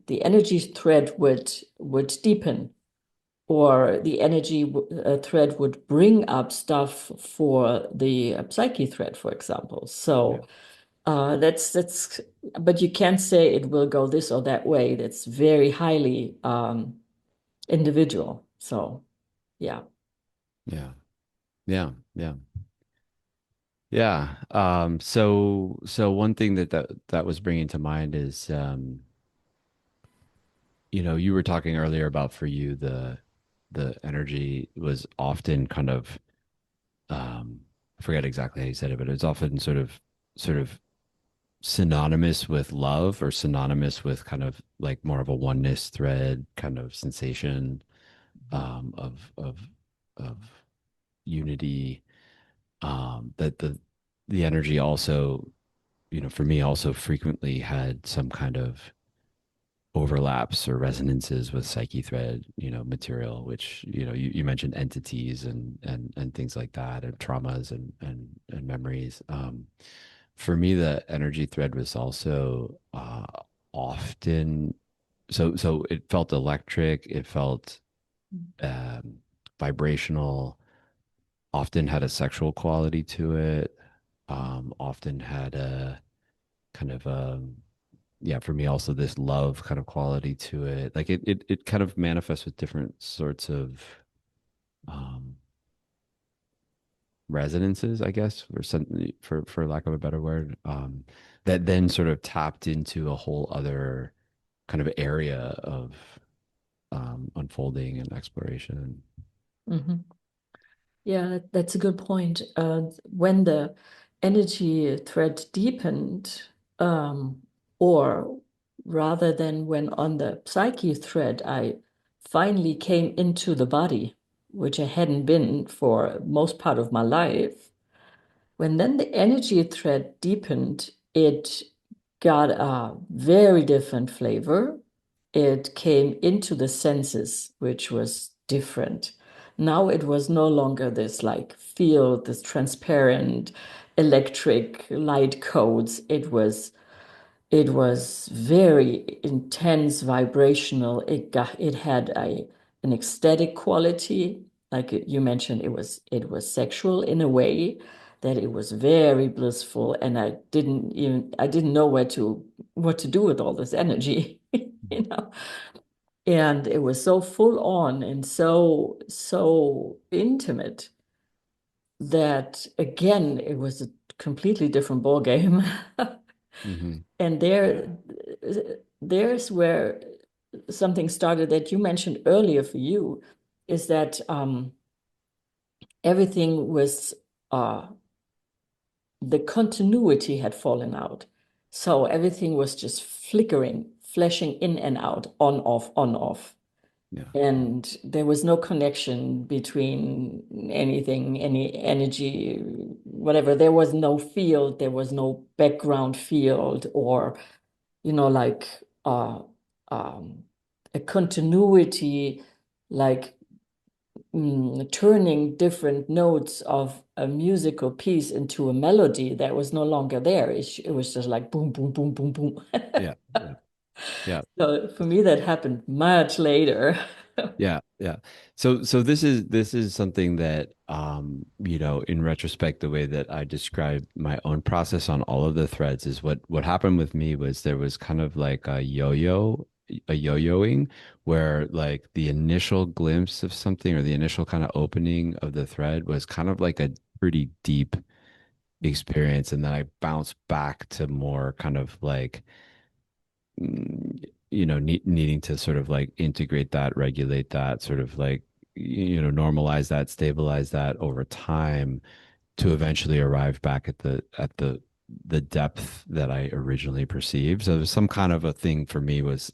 B: the energy thread would deepen, or the energy thread would bring up stuff for the psyche thread, for example.
A: Yeah.
B: So that's, but you can't say it will go this or that way. That's very highly individual. So yeah.
A: Yeah. Yeah. Yeah. Yeah. So one thing that was bringing to mind is, you were talking earlier about for you the energy was often kind of, I forget exactly how you said it, but it's often sort of synonymous with love, or synonymous with kind of like more of a oneness thread kind of sensation, of unity. That the energy also, for me, also frequently had some kind of overlaps or resonances with psyche thread, material, which, you mentioned entities and things like that, and traumas and memories. For me, the energy thread was also, often, so it felt electric, it felt, um, vibrational, often had a sexual quality to it, often had a kind of, yeah, for me also this love kind of quality to it. Like it kind of manifests with different sorts of, um, resonances, I guess, or some, for lack of a better word, that then sort of tapped into a whole other kind of area of, unfolding and exploration.
B: Mhm. Yeah, that's a good point. When the energy thread deepened, um, or rather than when on the psyche thread, I finally came into the body, which I hadn't been for most part of my life. When then the energy thread deepened, it got a very different flavor. It came into the senses, which was different. Now it was no longer this like field, this transparent electric light codes. It was very intense vibrational. It had an ecstatic quality. Like you mentioned, it was sexual in a way that it was very blissful, and I didn't know what to do with all this energy, you know. And it was so full on and so intimate that again it was a completely different ball game.
A: Hmm.
B: And
A: Yeah.
B: there's where something started that you mentioned earlier for you, is that everything was uh, the continuity had fallen out. So everything was just flickering, flashing in and out, on, off, on, off.
A: Yeah.
B: And there was no connection between anything, any energy, whatever. There was no field, there was no background field, or like uh, um, a continuity, like turning different notes of a musical piece into a melody that was no longer there. It was just like boom, boom, boom, boom, boom.
A: Yeah. Yeah. Yeah.
B: So for me, that happened much later.
A: Yeah, yeah. So this is something that, in retrospect, the way that I describe my own process on all of the threads is what happened with me was there was kind of like a yo-yoing, where like the initial glimpse of something, or the initial kind of opening of the thread was kind of like a pretty deep experience, and then I bounce back to more kind of like needing to sort of like integrate that, regulate that, sort of like normalize that, stabilize that over time to eventually arrive back at the depth that I originally perceived. So there's some kind of a thing for me was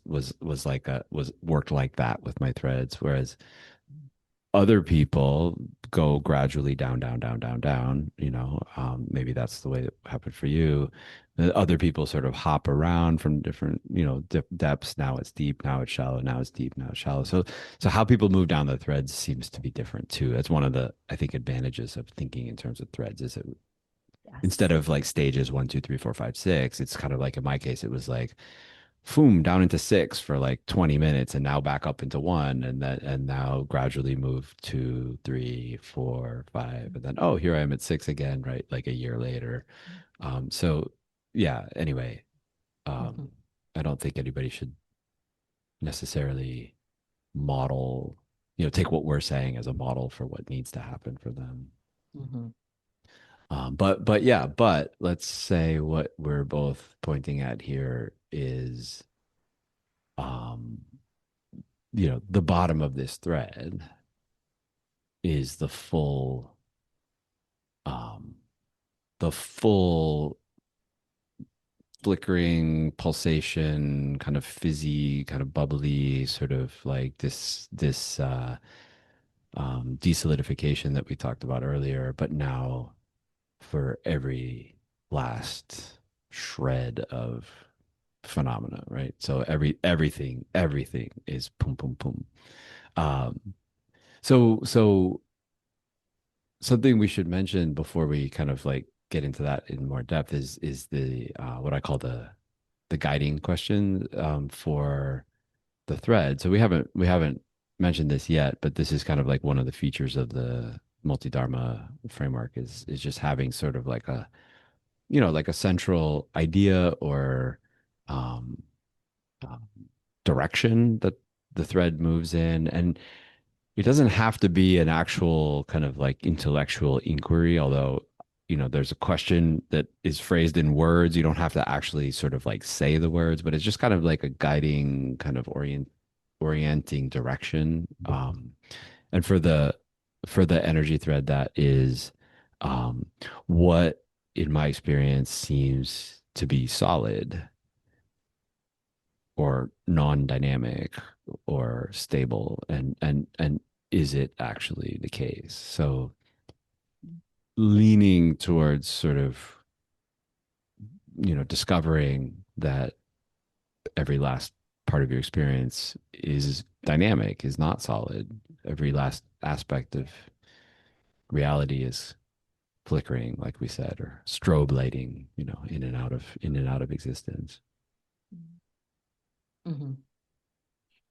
A: like a was worked like that with my threads, whereas other people go gradually down, down, down, down, down. Maybe that's the way it happened for you. Other people sort of hop around from different, depths. Now it's deep, now it's shallow, now it's deep, now it's shallow. So how people move down the threads seems to be different too. That's one of the, I think, advantages of thinking in terms of threads is it instead
B: Yes.
A: of like stages 1, 2, 3, 4, 5, 6, it's kind of like in my case, it was like boom down into six for like 20 minutes and now back up into one and now gradually move 2, 3, 4, 5 and then oh here I am at six again, right, like a year later. So yeah, anyway, um
B: Mhm.
A: I don't think anybody should necessarily model, take what we're saying as a model for what needs to happen for them.
B: Mhm.
A: But yeah, but let's say what we're both pointing at here is um the bottom of this thread is um, the full flickering pulsation, kind of fizzy, kind of bubbly, sort of like this desolidification that we talked about earlier, but now for every last shred of phenomena, right? So everything is pum pum pum. Um, so something we should mention before we kind of like get into that in more depth is the what I call the guiding question for the thread. So we haven't mentioned this yet, but this is kind of like one of the features of the Multidharma framework is just having sort of like a like a central idea or um, um, direction that the thread moves in, and it doesn't have to be an actual kind of like intellectual inquiry, although, there's a question that is phrased in words. You don't have to actually sort of like say the words, but it's just kind of like a guiding kind of orienting direction. And for the energy thread, that is what in my experience seems to be solid or non-dynamic or stable, and is it actually the case? So leaning towards sort of discovering that every last part of your experience is dynamic, is not solid. Every last aspect of reality is flickering, like we said, or strobe lighting, in and out of existence.
B: Mhm.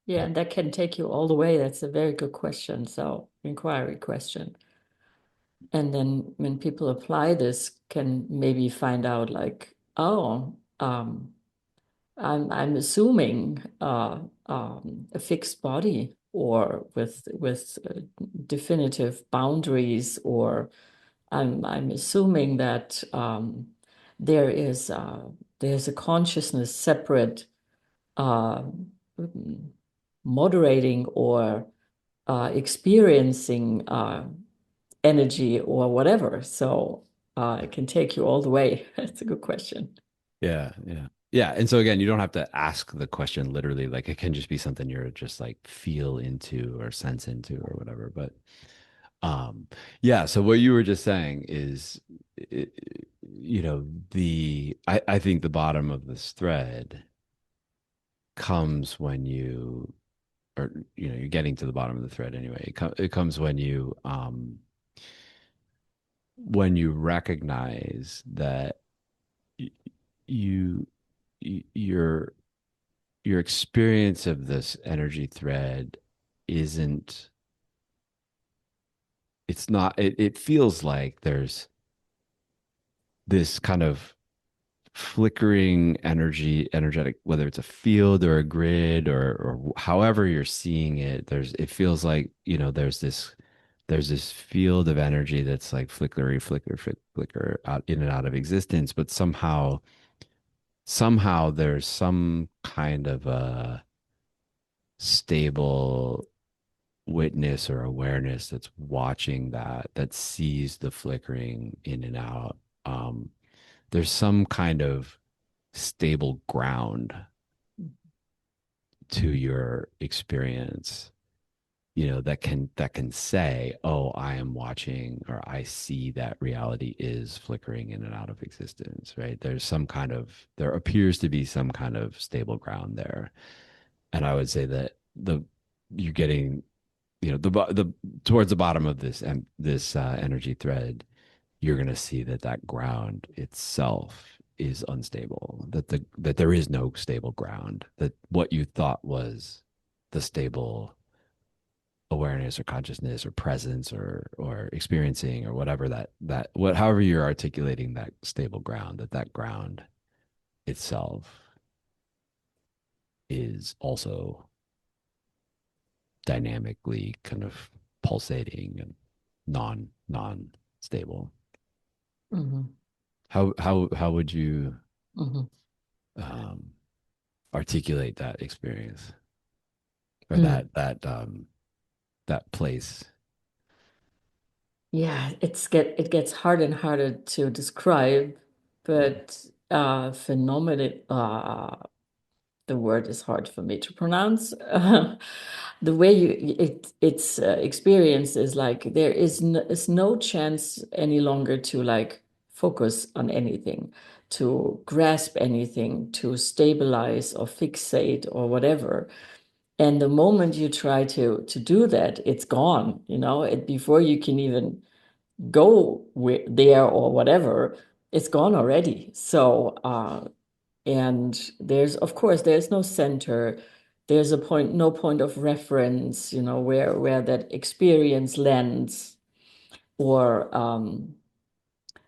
B: Yeah, and that can take you all the way. That's a very good question. So, inquiry question. And then when people apply this, can maybe find out like, oh, I'm assuming a fixed body or with definitive boundaries, or I'm assuming that there is there's a consciousness separate, uh, moderating or experiencing energy or whatever. So it can take you all the way. That's a good question.
A: Yeah, yeah. Yeah. And so again, you don't have to ask the question literally. Like it can just be something you're just like feel into or sense into or whatever. But um yeah, so what you were just saying is it, I think the bottom of this thread comes when you or you're getting to the bottom of the thread anyway. It comes when you recognize that y- you your your experience of this energy thread isn't it's not it feels like there's this kind of flickering energetic, whether it's a field or a grid or however you're seeing it, it feels like there's this there's this field of energy that's like flickery, flicker out in and out of existence, but somehow there's some kind of a stable witness or awareness that's watching that sees the flickering in and out. Um, there's some kind of stable ground to your experience, that can say, oh, I am watching, or I see that reality is flickering in and out of existence, right? There appears to be some kind of stable ground there. And I would say that you're getting, the towards the bottom of this energy thread, you're going to see that ground itself is unstable, that there is no stable ground, that what you thought was the stable awareness or consciousness or presence or experiencing or whatever, however you're articulating that stable ground, that ground itself is also dynamically kind of pulsating and non stable.
B: Hmm.
A: How would you
B: Hmm.
A: um, articulate that experience, or
B: Mm.
A: that place?
B: Yeah, it gets harder and harder to describe,
A: Mm.
B: but phenomenon the word is hard for me to pronounce. The way it's experienced is like is no chance any longer to like focus on anything, to grasp anything, to stabilize or fixate or whatever. And the moment you try to do that, it's gone, before you can even go there or whatever, it's gone already. So and of course, there's no center. There's no point of reference, where that experience lands, or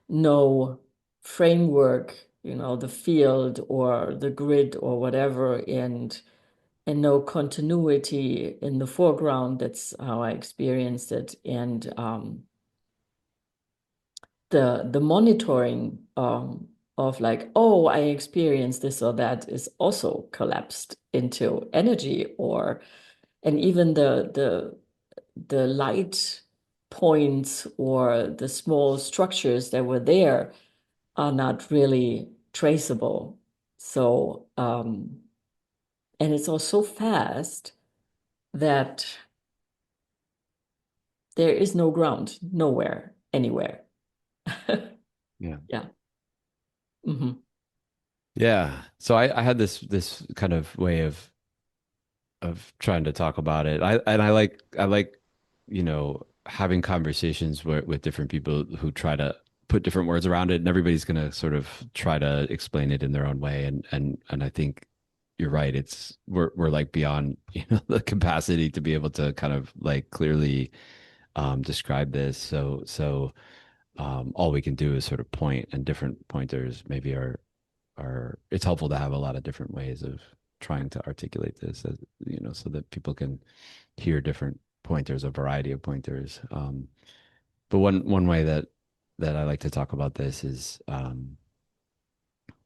B: no framework, the field or the grid or whatever, and no continuity in the foreground. That's how I experienced it. And the monitoring of like, oh, I experienced this or that is also collapsed into energy, and even the light points or the small structures that were there are not really traceable. So and it's all so fast that there is no ground nowhere, anywhere.
A: Yeah.
B: Yeah. Hmm.
A: Yeah. So I had this kind of way of trying to talk about it. I like having conversations with different people who try to put different words around it, and everybody's gonna sort of try to explain it in their own way. And I think you're right. We're like beyond the capacity to be able to kind of like clearly describe this. So all we can do is sort of point, and different pointers maybe are it's helpful to have a lot of different ways of trying to articulate this, so that people can hear different pointers, a variety of pointers. But one way that I like to talk about this is,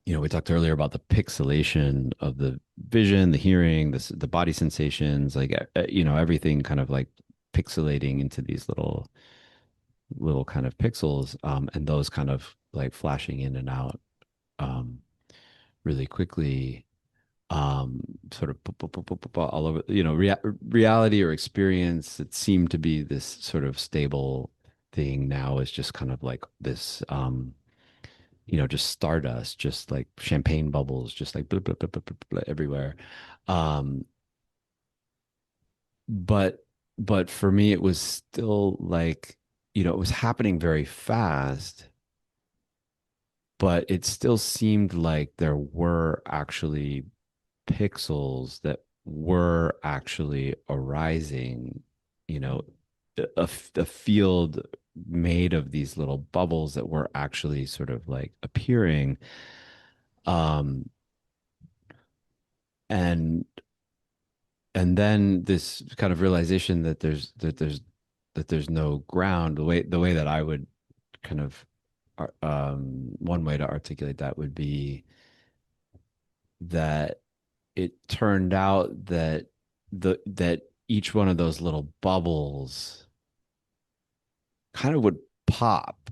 A: we talked earlier about the pixelation of the vision, the hearing, the body sensations, like everything kind of like pixelating into these little kind of pixels, and those kind of like flashing in and out um, really quickly, sort of all over, reality or experience that seemed to be this sort of stable thing now is just kind of like this, just stardust, just like champagne bubbles, just like blah, blah, blah, blah, blah, blah, everywhere. Um, but but for me, it was still like, it was happening very fast, but it still seemed like there were actually pixels that were actually arising, you know, a field made of these little bubbles that were actually sort of like appearing. Um, and and then this kind of realization that there's that there's no ground. The way that I would kind of one way to articulate that would be that it turned out that that each one of those little bubbles kind of would pop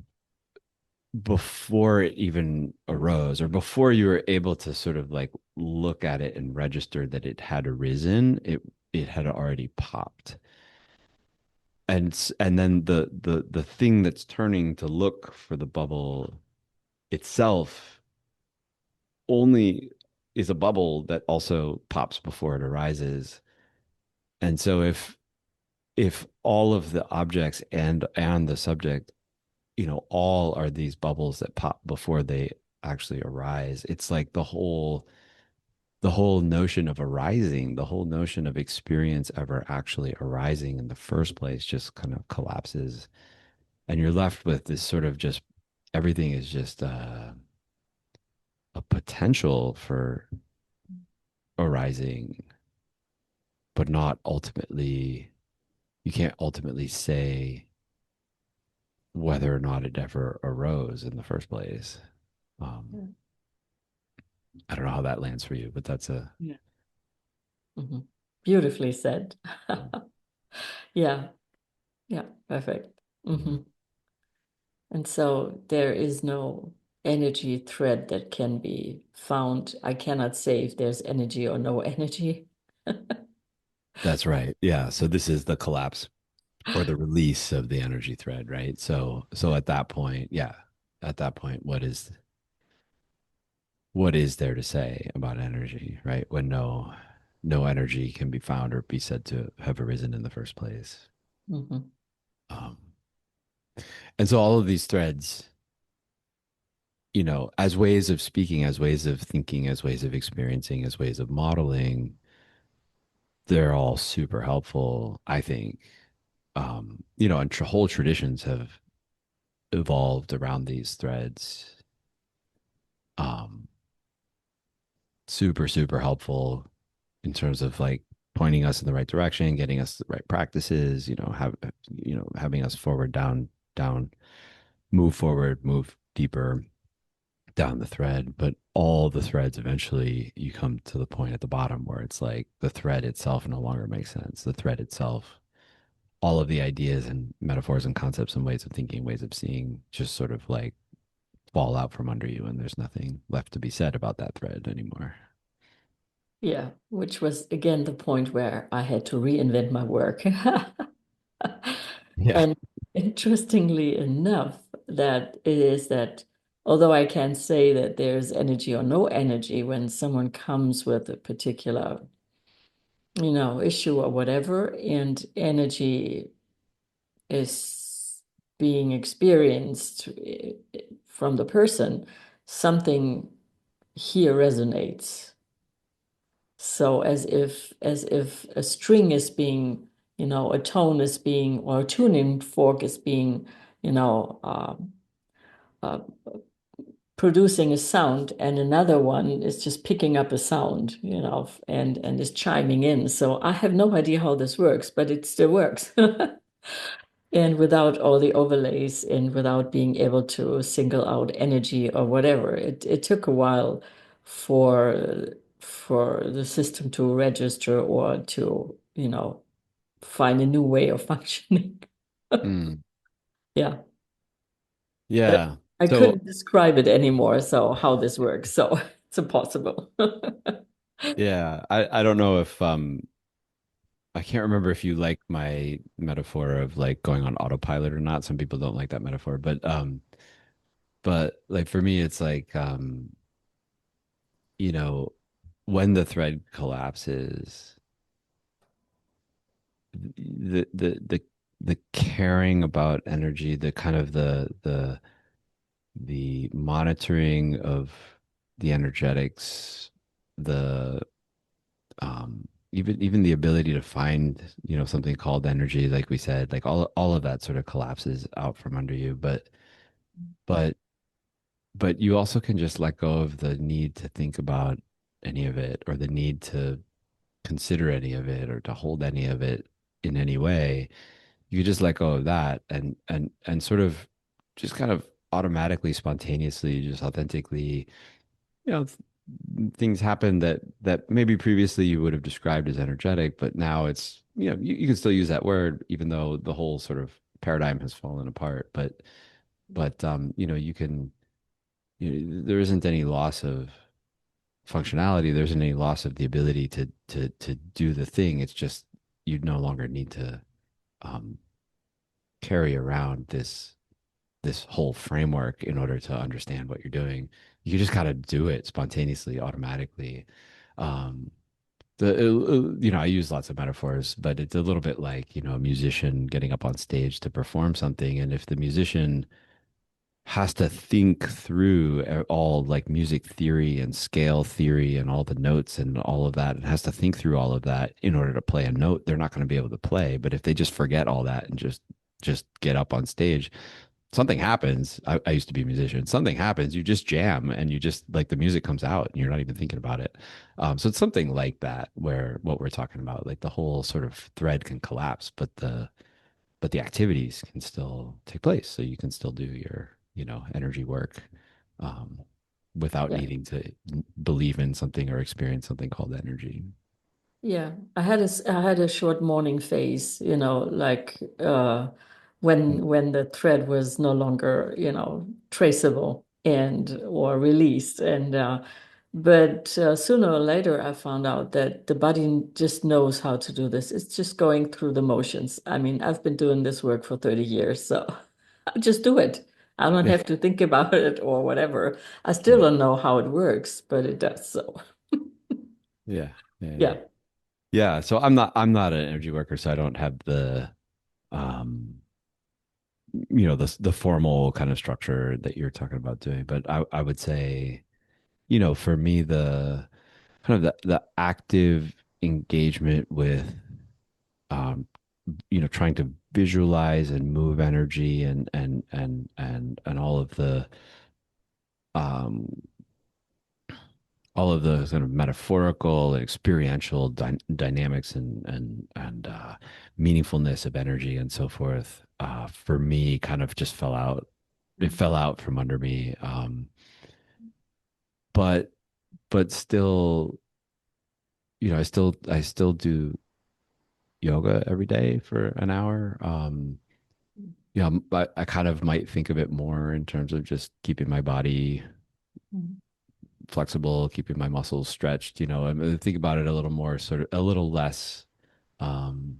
A: before it even arose, or before you were able to sort of like look at it and register that it had arisen. It had already popped. And then the thing that's turning to look for the bubble itself only is a bubble that also pops before it arises. And so if all of the objects and the subject, all are these bubbles that pop before they actually arise, it's like the whole notion of arising, the whole notion of experience ever actually arising in the first place just kind of collapses. And you're left with this sort of just everything is just a potential for arising, but not ultimately, you can't ultimately say whether or not it ever arose in the first place. Um,
B: Yeah.
A: I don't know how that lands for you, but that's a
B: Yeah. Mhm. Beautifully said. Yeah, yeah, perfect. And so there is no energy thread that can be found. I cannot say if there's energy or no energy.
A: that's right. Yeah. So this is the collapse or the release of the energy thread, right? So at that point, yeah, at that point, what is there to say about energy, right? When no energy can be found or be said to have arisen in the first place.
B: Mhm.
A: Um, and so all of these threads, as ways of speaking, as ways of thinking, as ways of experiencing, as ways of modeling, they're all super helpful, I think. And whole traditions have evolved around these threads. Um, super, super helpful in terms of like pointing us in the right direction, getting us the right practices, having us forward, down, move forward, move deeper down the thread. But all the threads eventually you come to the point at the bottom where it's like the thread itself no longer makes sense. The thread itself, all of the ideas and metaphors and concepts and ways of thinking, ways of seeing just sort of like fall out from under you, and there's nothing left to be said about that thread anymore.
B: Yeah, which was again the point where I had to reinvent my work.
A: Yeah.
B: And interestingly enough, that it is that although I can't say that there's energy or no energy when someone comes with a particular, issue or whatever, and energy is being experienced from the person, something here resonates. So as if a string is being, a tone is being, or a tuning fork is being, you know, uh, producing a sound, and another one is just picking up a sound, and is chiming in. So I have no idea how this works, but it still works. And without all the overlays and without being able to single out energy or whatever, it took a while for the system to register or to, find a new way of functioning.
A: Mm.
B: Yeah. But
A: Yeah.
B: I
A: So
B: couldn't describe it anymore, so how this works. So it's impossible.
A: yeah, I don't know if I can't remember if you like my metaphor of like going on autopilot or not. Some people don't like that metaphor, but like for me it's like you know, when the thread collapses, the caring about energy, the kind of the monitoring of the energetics, the even the ability to find, something called energy, like we said, like all of that sort of collapses out from under you. But but you also can just let go of the need to think about any of it, or the need to consider any of it, or to hold any of it in any way, you could just let go of that and sort of just kind of automatically, spontaneously, just authentically, you know, things happen that maybe previously you would have described as energetic, but now it's, you can still use that word even though the whole sort of paradigm has fallen apart. But you can, there isn't any loss of functionality. There isn't any loss of the ability to do the thing. It's just you no longer need to um, carry around this whole framework in order to understand what you're doing. You just gotta do it spontaneously, automatically. Um, I use lots of metaphors, but it's a little bit like, a musician getting up on stage to perform something. And if the musician has to think through all like music theory and scale theory and all the notes and all of that, and has to think through all of that in order to play a note, they're not going to be able to play. But if they just forget all that and just get up on stage, something happens. I used to be a musician. Something happens. You just jam and you just like the music comes out and you're not even thinking about it. So it's something like that where what we're talking about, like the whole sort of thread can collapse, but the activities can still take place. So you can still do your, energy work um, without
B: Yeah.
A: needing to believe in something or experience something called energy.
B: Yeah, I had a short morning phase, like
A: Mm.
B: when the thread was no longer, traceable and or released, and but sooner or later I found out that the body just knows how to do this. It's just going through the motions. I mean, I've been doing this work for 30 years, so I just do it. I don't
A: Yeah.
B: have to think about it or whatever. I still
A: Yeah.
B: don't know how it works, but it does. So,
A: Yeah. Yeah. Yeah.
B: yeah.
A: Yeah. So I'm not an energy worker, so I don't have um the formal kind of structure that you're talking about doing. But I would say, for me, the kind of the active engagement with um trying to visualize and move energy and um all of the sort of metaphorical and experiential dynamics and meaningfulness of energy and so forth, for me kind of just fell out. It fell out from under me. But still, I still do yoga every day for an hour. I kind of might think of it more in terms of just keeping my body flexible, keeping my muscles stretched. I mean, think about it a little more, sort of a little less. Um,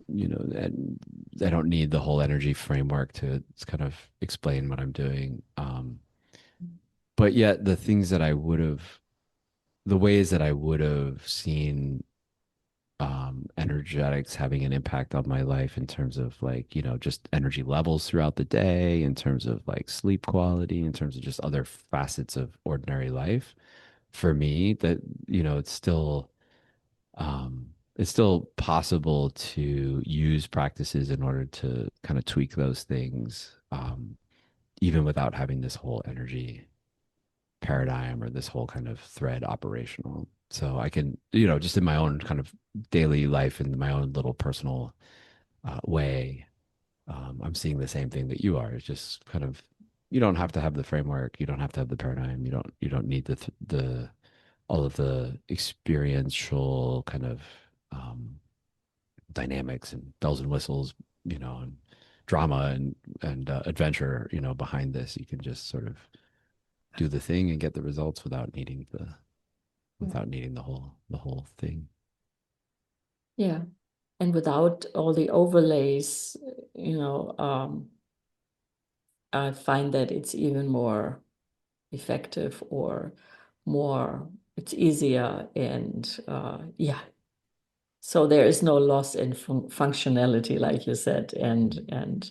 A: and I don't need the whole energy framework to kind of explain what I'm doing. But yet, the ways that I would have seen energetics having an impact on my life in terms of like, just energy levels throughout the day, in terms of like sleep quality, in terms of just other facets of ordinary life. For me, that, it's still, possible to use practices in order to kind of tweak those things, even without having this whole energy paradigm or this whole kind of thread operational. So I can, just in my own kind of daily life, in my own little personal way, I'm seeing the same thing that you are. It's just kind of, you don't have to have the framework, you don't have to have the paradigm, you don't need the all of the experiential kind of um, dynamics and bells and whistles, and drama and adventure, behind this. You can just sort of do the thing and get the results without needing the whole thing.
B: Yeah. And without all the overlays, I find that it's even more effective or more, it's easier. And yeah, so there is no loss in functionality, like you said. And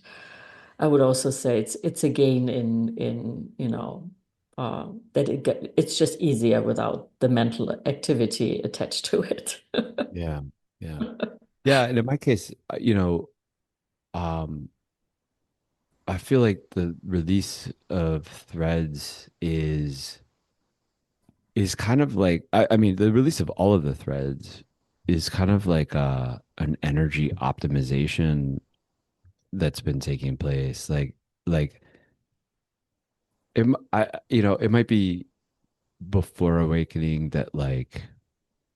B: I would also say it's a gain in, that it's just easier without the mental activity attached to it.
A: Yeah, yeah, yeah. And in my case, um, I feel like the release of threads is kind of like, I mean, the release of all of the threads. is kind of like an energy optimization that's been taking place. Like it might be before awakening that like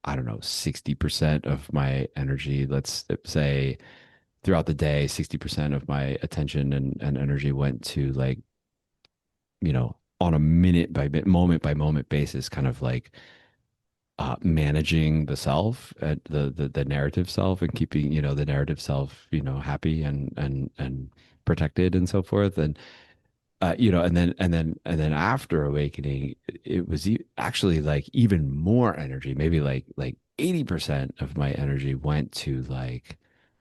A: I don't know, 60% of my energy, let's say throughout the day, 60% of my attention and energy went to like, on a minute moment by moment basis, kind of like managing the self, the narrative self, and keeping the narrative self happy and protected and so forth. And then after awakening, it was actually like even more energy, maybe like 80% of my energy went to like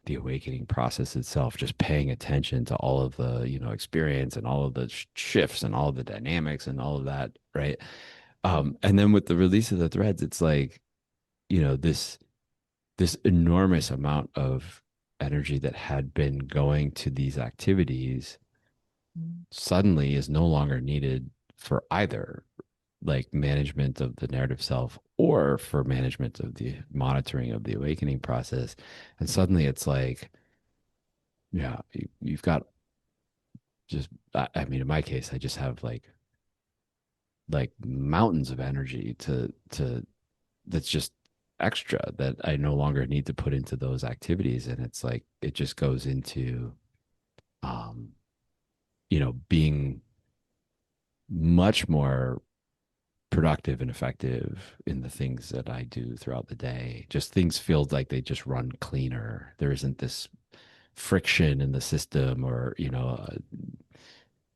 A: the awakening process itself, just paying attention to all of the experience and all of the shifts and all of the dynamics and all of that, right? And then with the release of the threads, it's like this enormous amount of energy that had been going to these activities suddenly is no longer needed for either like management of the narrative self or for management of the monitoring of the awakening process. And suddenly it's like, yeah, you've got just, I mean, in my case, I just have like mountains of energy to that's just extra that I no longer need to put into those activities. And it's like it just goes into um, being much more productive and effective in the things that I do throughout the day. Just things feel like they just run cleaner. There isn't this friction in the system or,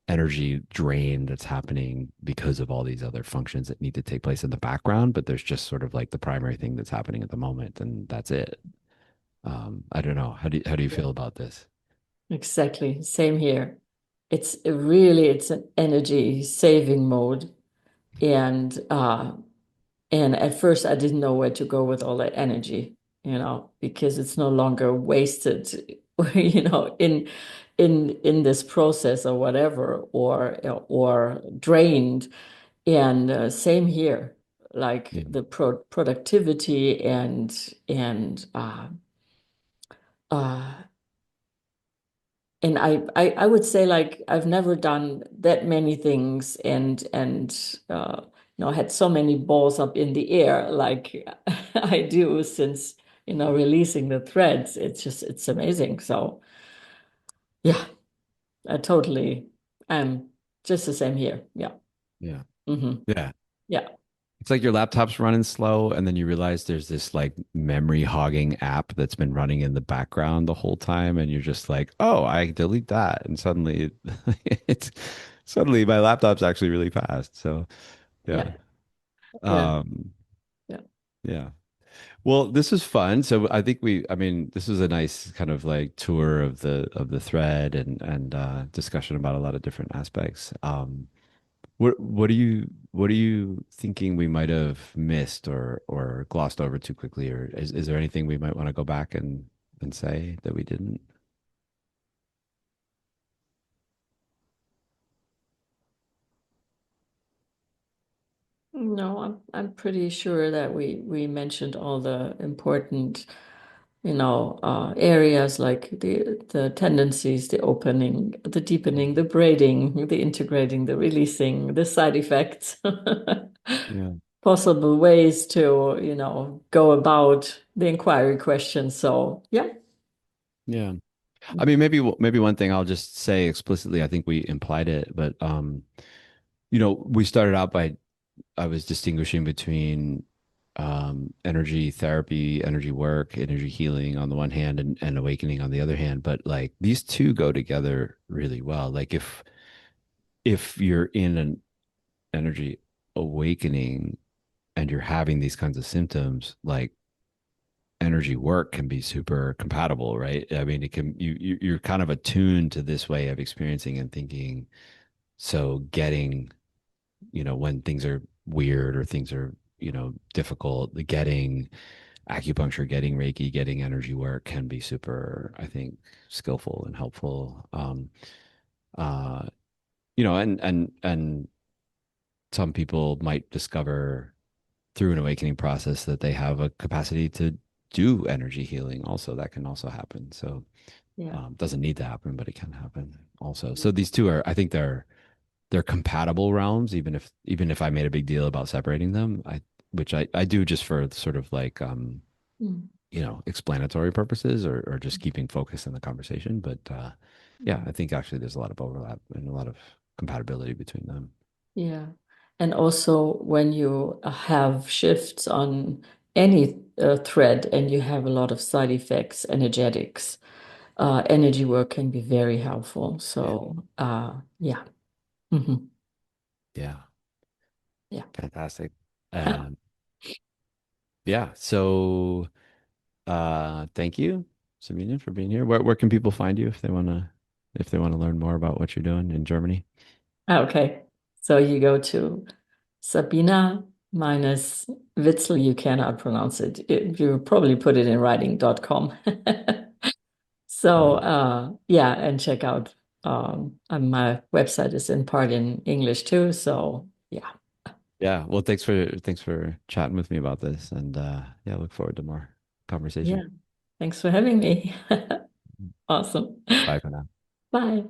A: energy drain that's happening because of all these other functions that need to take place in the background, but there's just sort of like the primary thing that's happening at the moment, and that's it. I don't know. How do you
B: Yeah.
A: feel about this?
B: Exactly. Same here. It's an energy saving mode. And and at first I didn't know where to go with all that energy, because it's no longer wasted, in this process or whatever, or drained. And same here, like
A: Yeah.
B: the productivity uh, and I would say like I've never done that many things and had so many balls up in the air like I do since releasing the threads. It's amazing. So yeah, I totally I'm just the same here. Yeah.
A: Yeah.
B: Hmm.
A: Yeah.
B: Yeah.
A: It's like your laptop's running slow, and then you realize there's this like memory hogging app that's been running in the background the whole time, and you're just like, oh, I delete that, and suddenly it's suddenly my laptop's actually really fast. So yeah.
B: Yeah. Yeah.
A: Um,
B: Yeah.
A: yeah. Well, this was fun. So I think I mean, this was a nice kind of like tour of the thread and discussion about a lot of different aspects. What are you thinking we might have missed or glossed over too quickly, or is there anything we might want to go back and say that we didn't?
B: No, I'm pretty sure that we mentioned all the important areas like the tendencies, the opening, the deepening, the braiding, the integrating, the releasing, the side effects,
A: Yeah.
B: possible ways to, go about the inquiry question. So yeah.
A: Yeah. I mean, maybe one thing I'll just say explicitly, I think we implied it, but we started out by I was distinguishing between energy therapy, energy work, energy healing on the one hand and awakening on the other hand. But like these two go together really well. Like if you're in an energy awakening and you're having these kinds of symptoms, like energy work can be super compatible, right? I mean, it can you're kind of attuned to this way of experiencing and thinking. So getting when things are weird or things are, difficult, getting acupuncture, getting Reiki, getting energy work can be super, I think, skillful and helpful. Uh, and some people might discover through an awakening process that they have a capacity to do energy healing also. That can also happen. So
B: Yeah.
A: doesn't need to happen, but it can happen also. So these two are, I think they're compatible realms, even if I made a big deal about separating them, which I do just for sort of like
B: Mm.
A: explanatory purposes or just keeping focus in the conversation. But yeah,
B: Mm.
A: I think actually there's a lot of overlap and a lot of compatibility between them.
B: Yeah. And also, when you have shifts on any thread and you have a lot of side effects, energetics, energy work can be very helpful.
A: Yeah.
B: So, yeah. Hmm.
A: Yeah.
B: Yeah.
A: Fantastic. Um, yeah. So thank you, Sabina, for being here. Where can people find you if they wanna learn more about what you're doing in Germany?
B: Okay. So you go to Sabina minus Witzel, you cannot pronounce it. You probably put it in writing.com. So yeah, and check out my website is in part in English too. So yeah.
A: Yeah. Well, thanks for chatting with me about this, and yeah, look forward to more
B: Yeah.
A: conversation.
B: Thanks for having me. Awesome.
A: Bye for now.
B: Bye.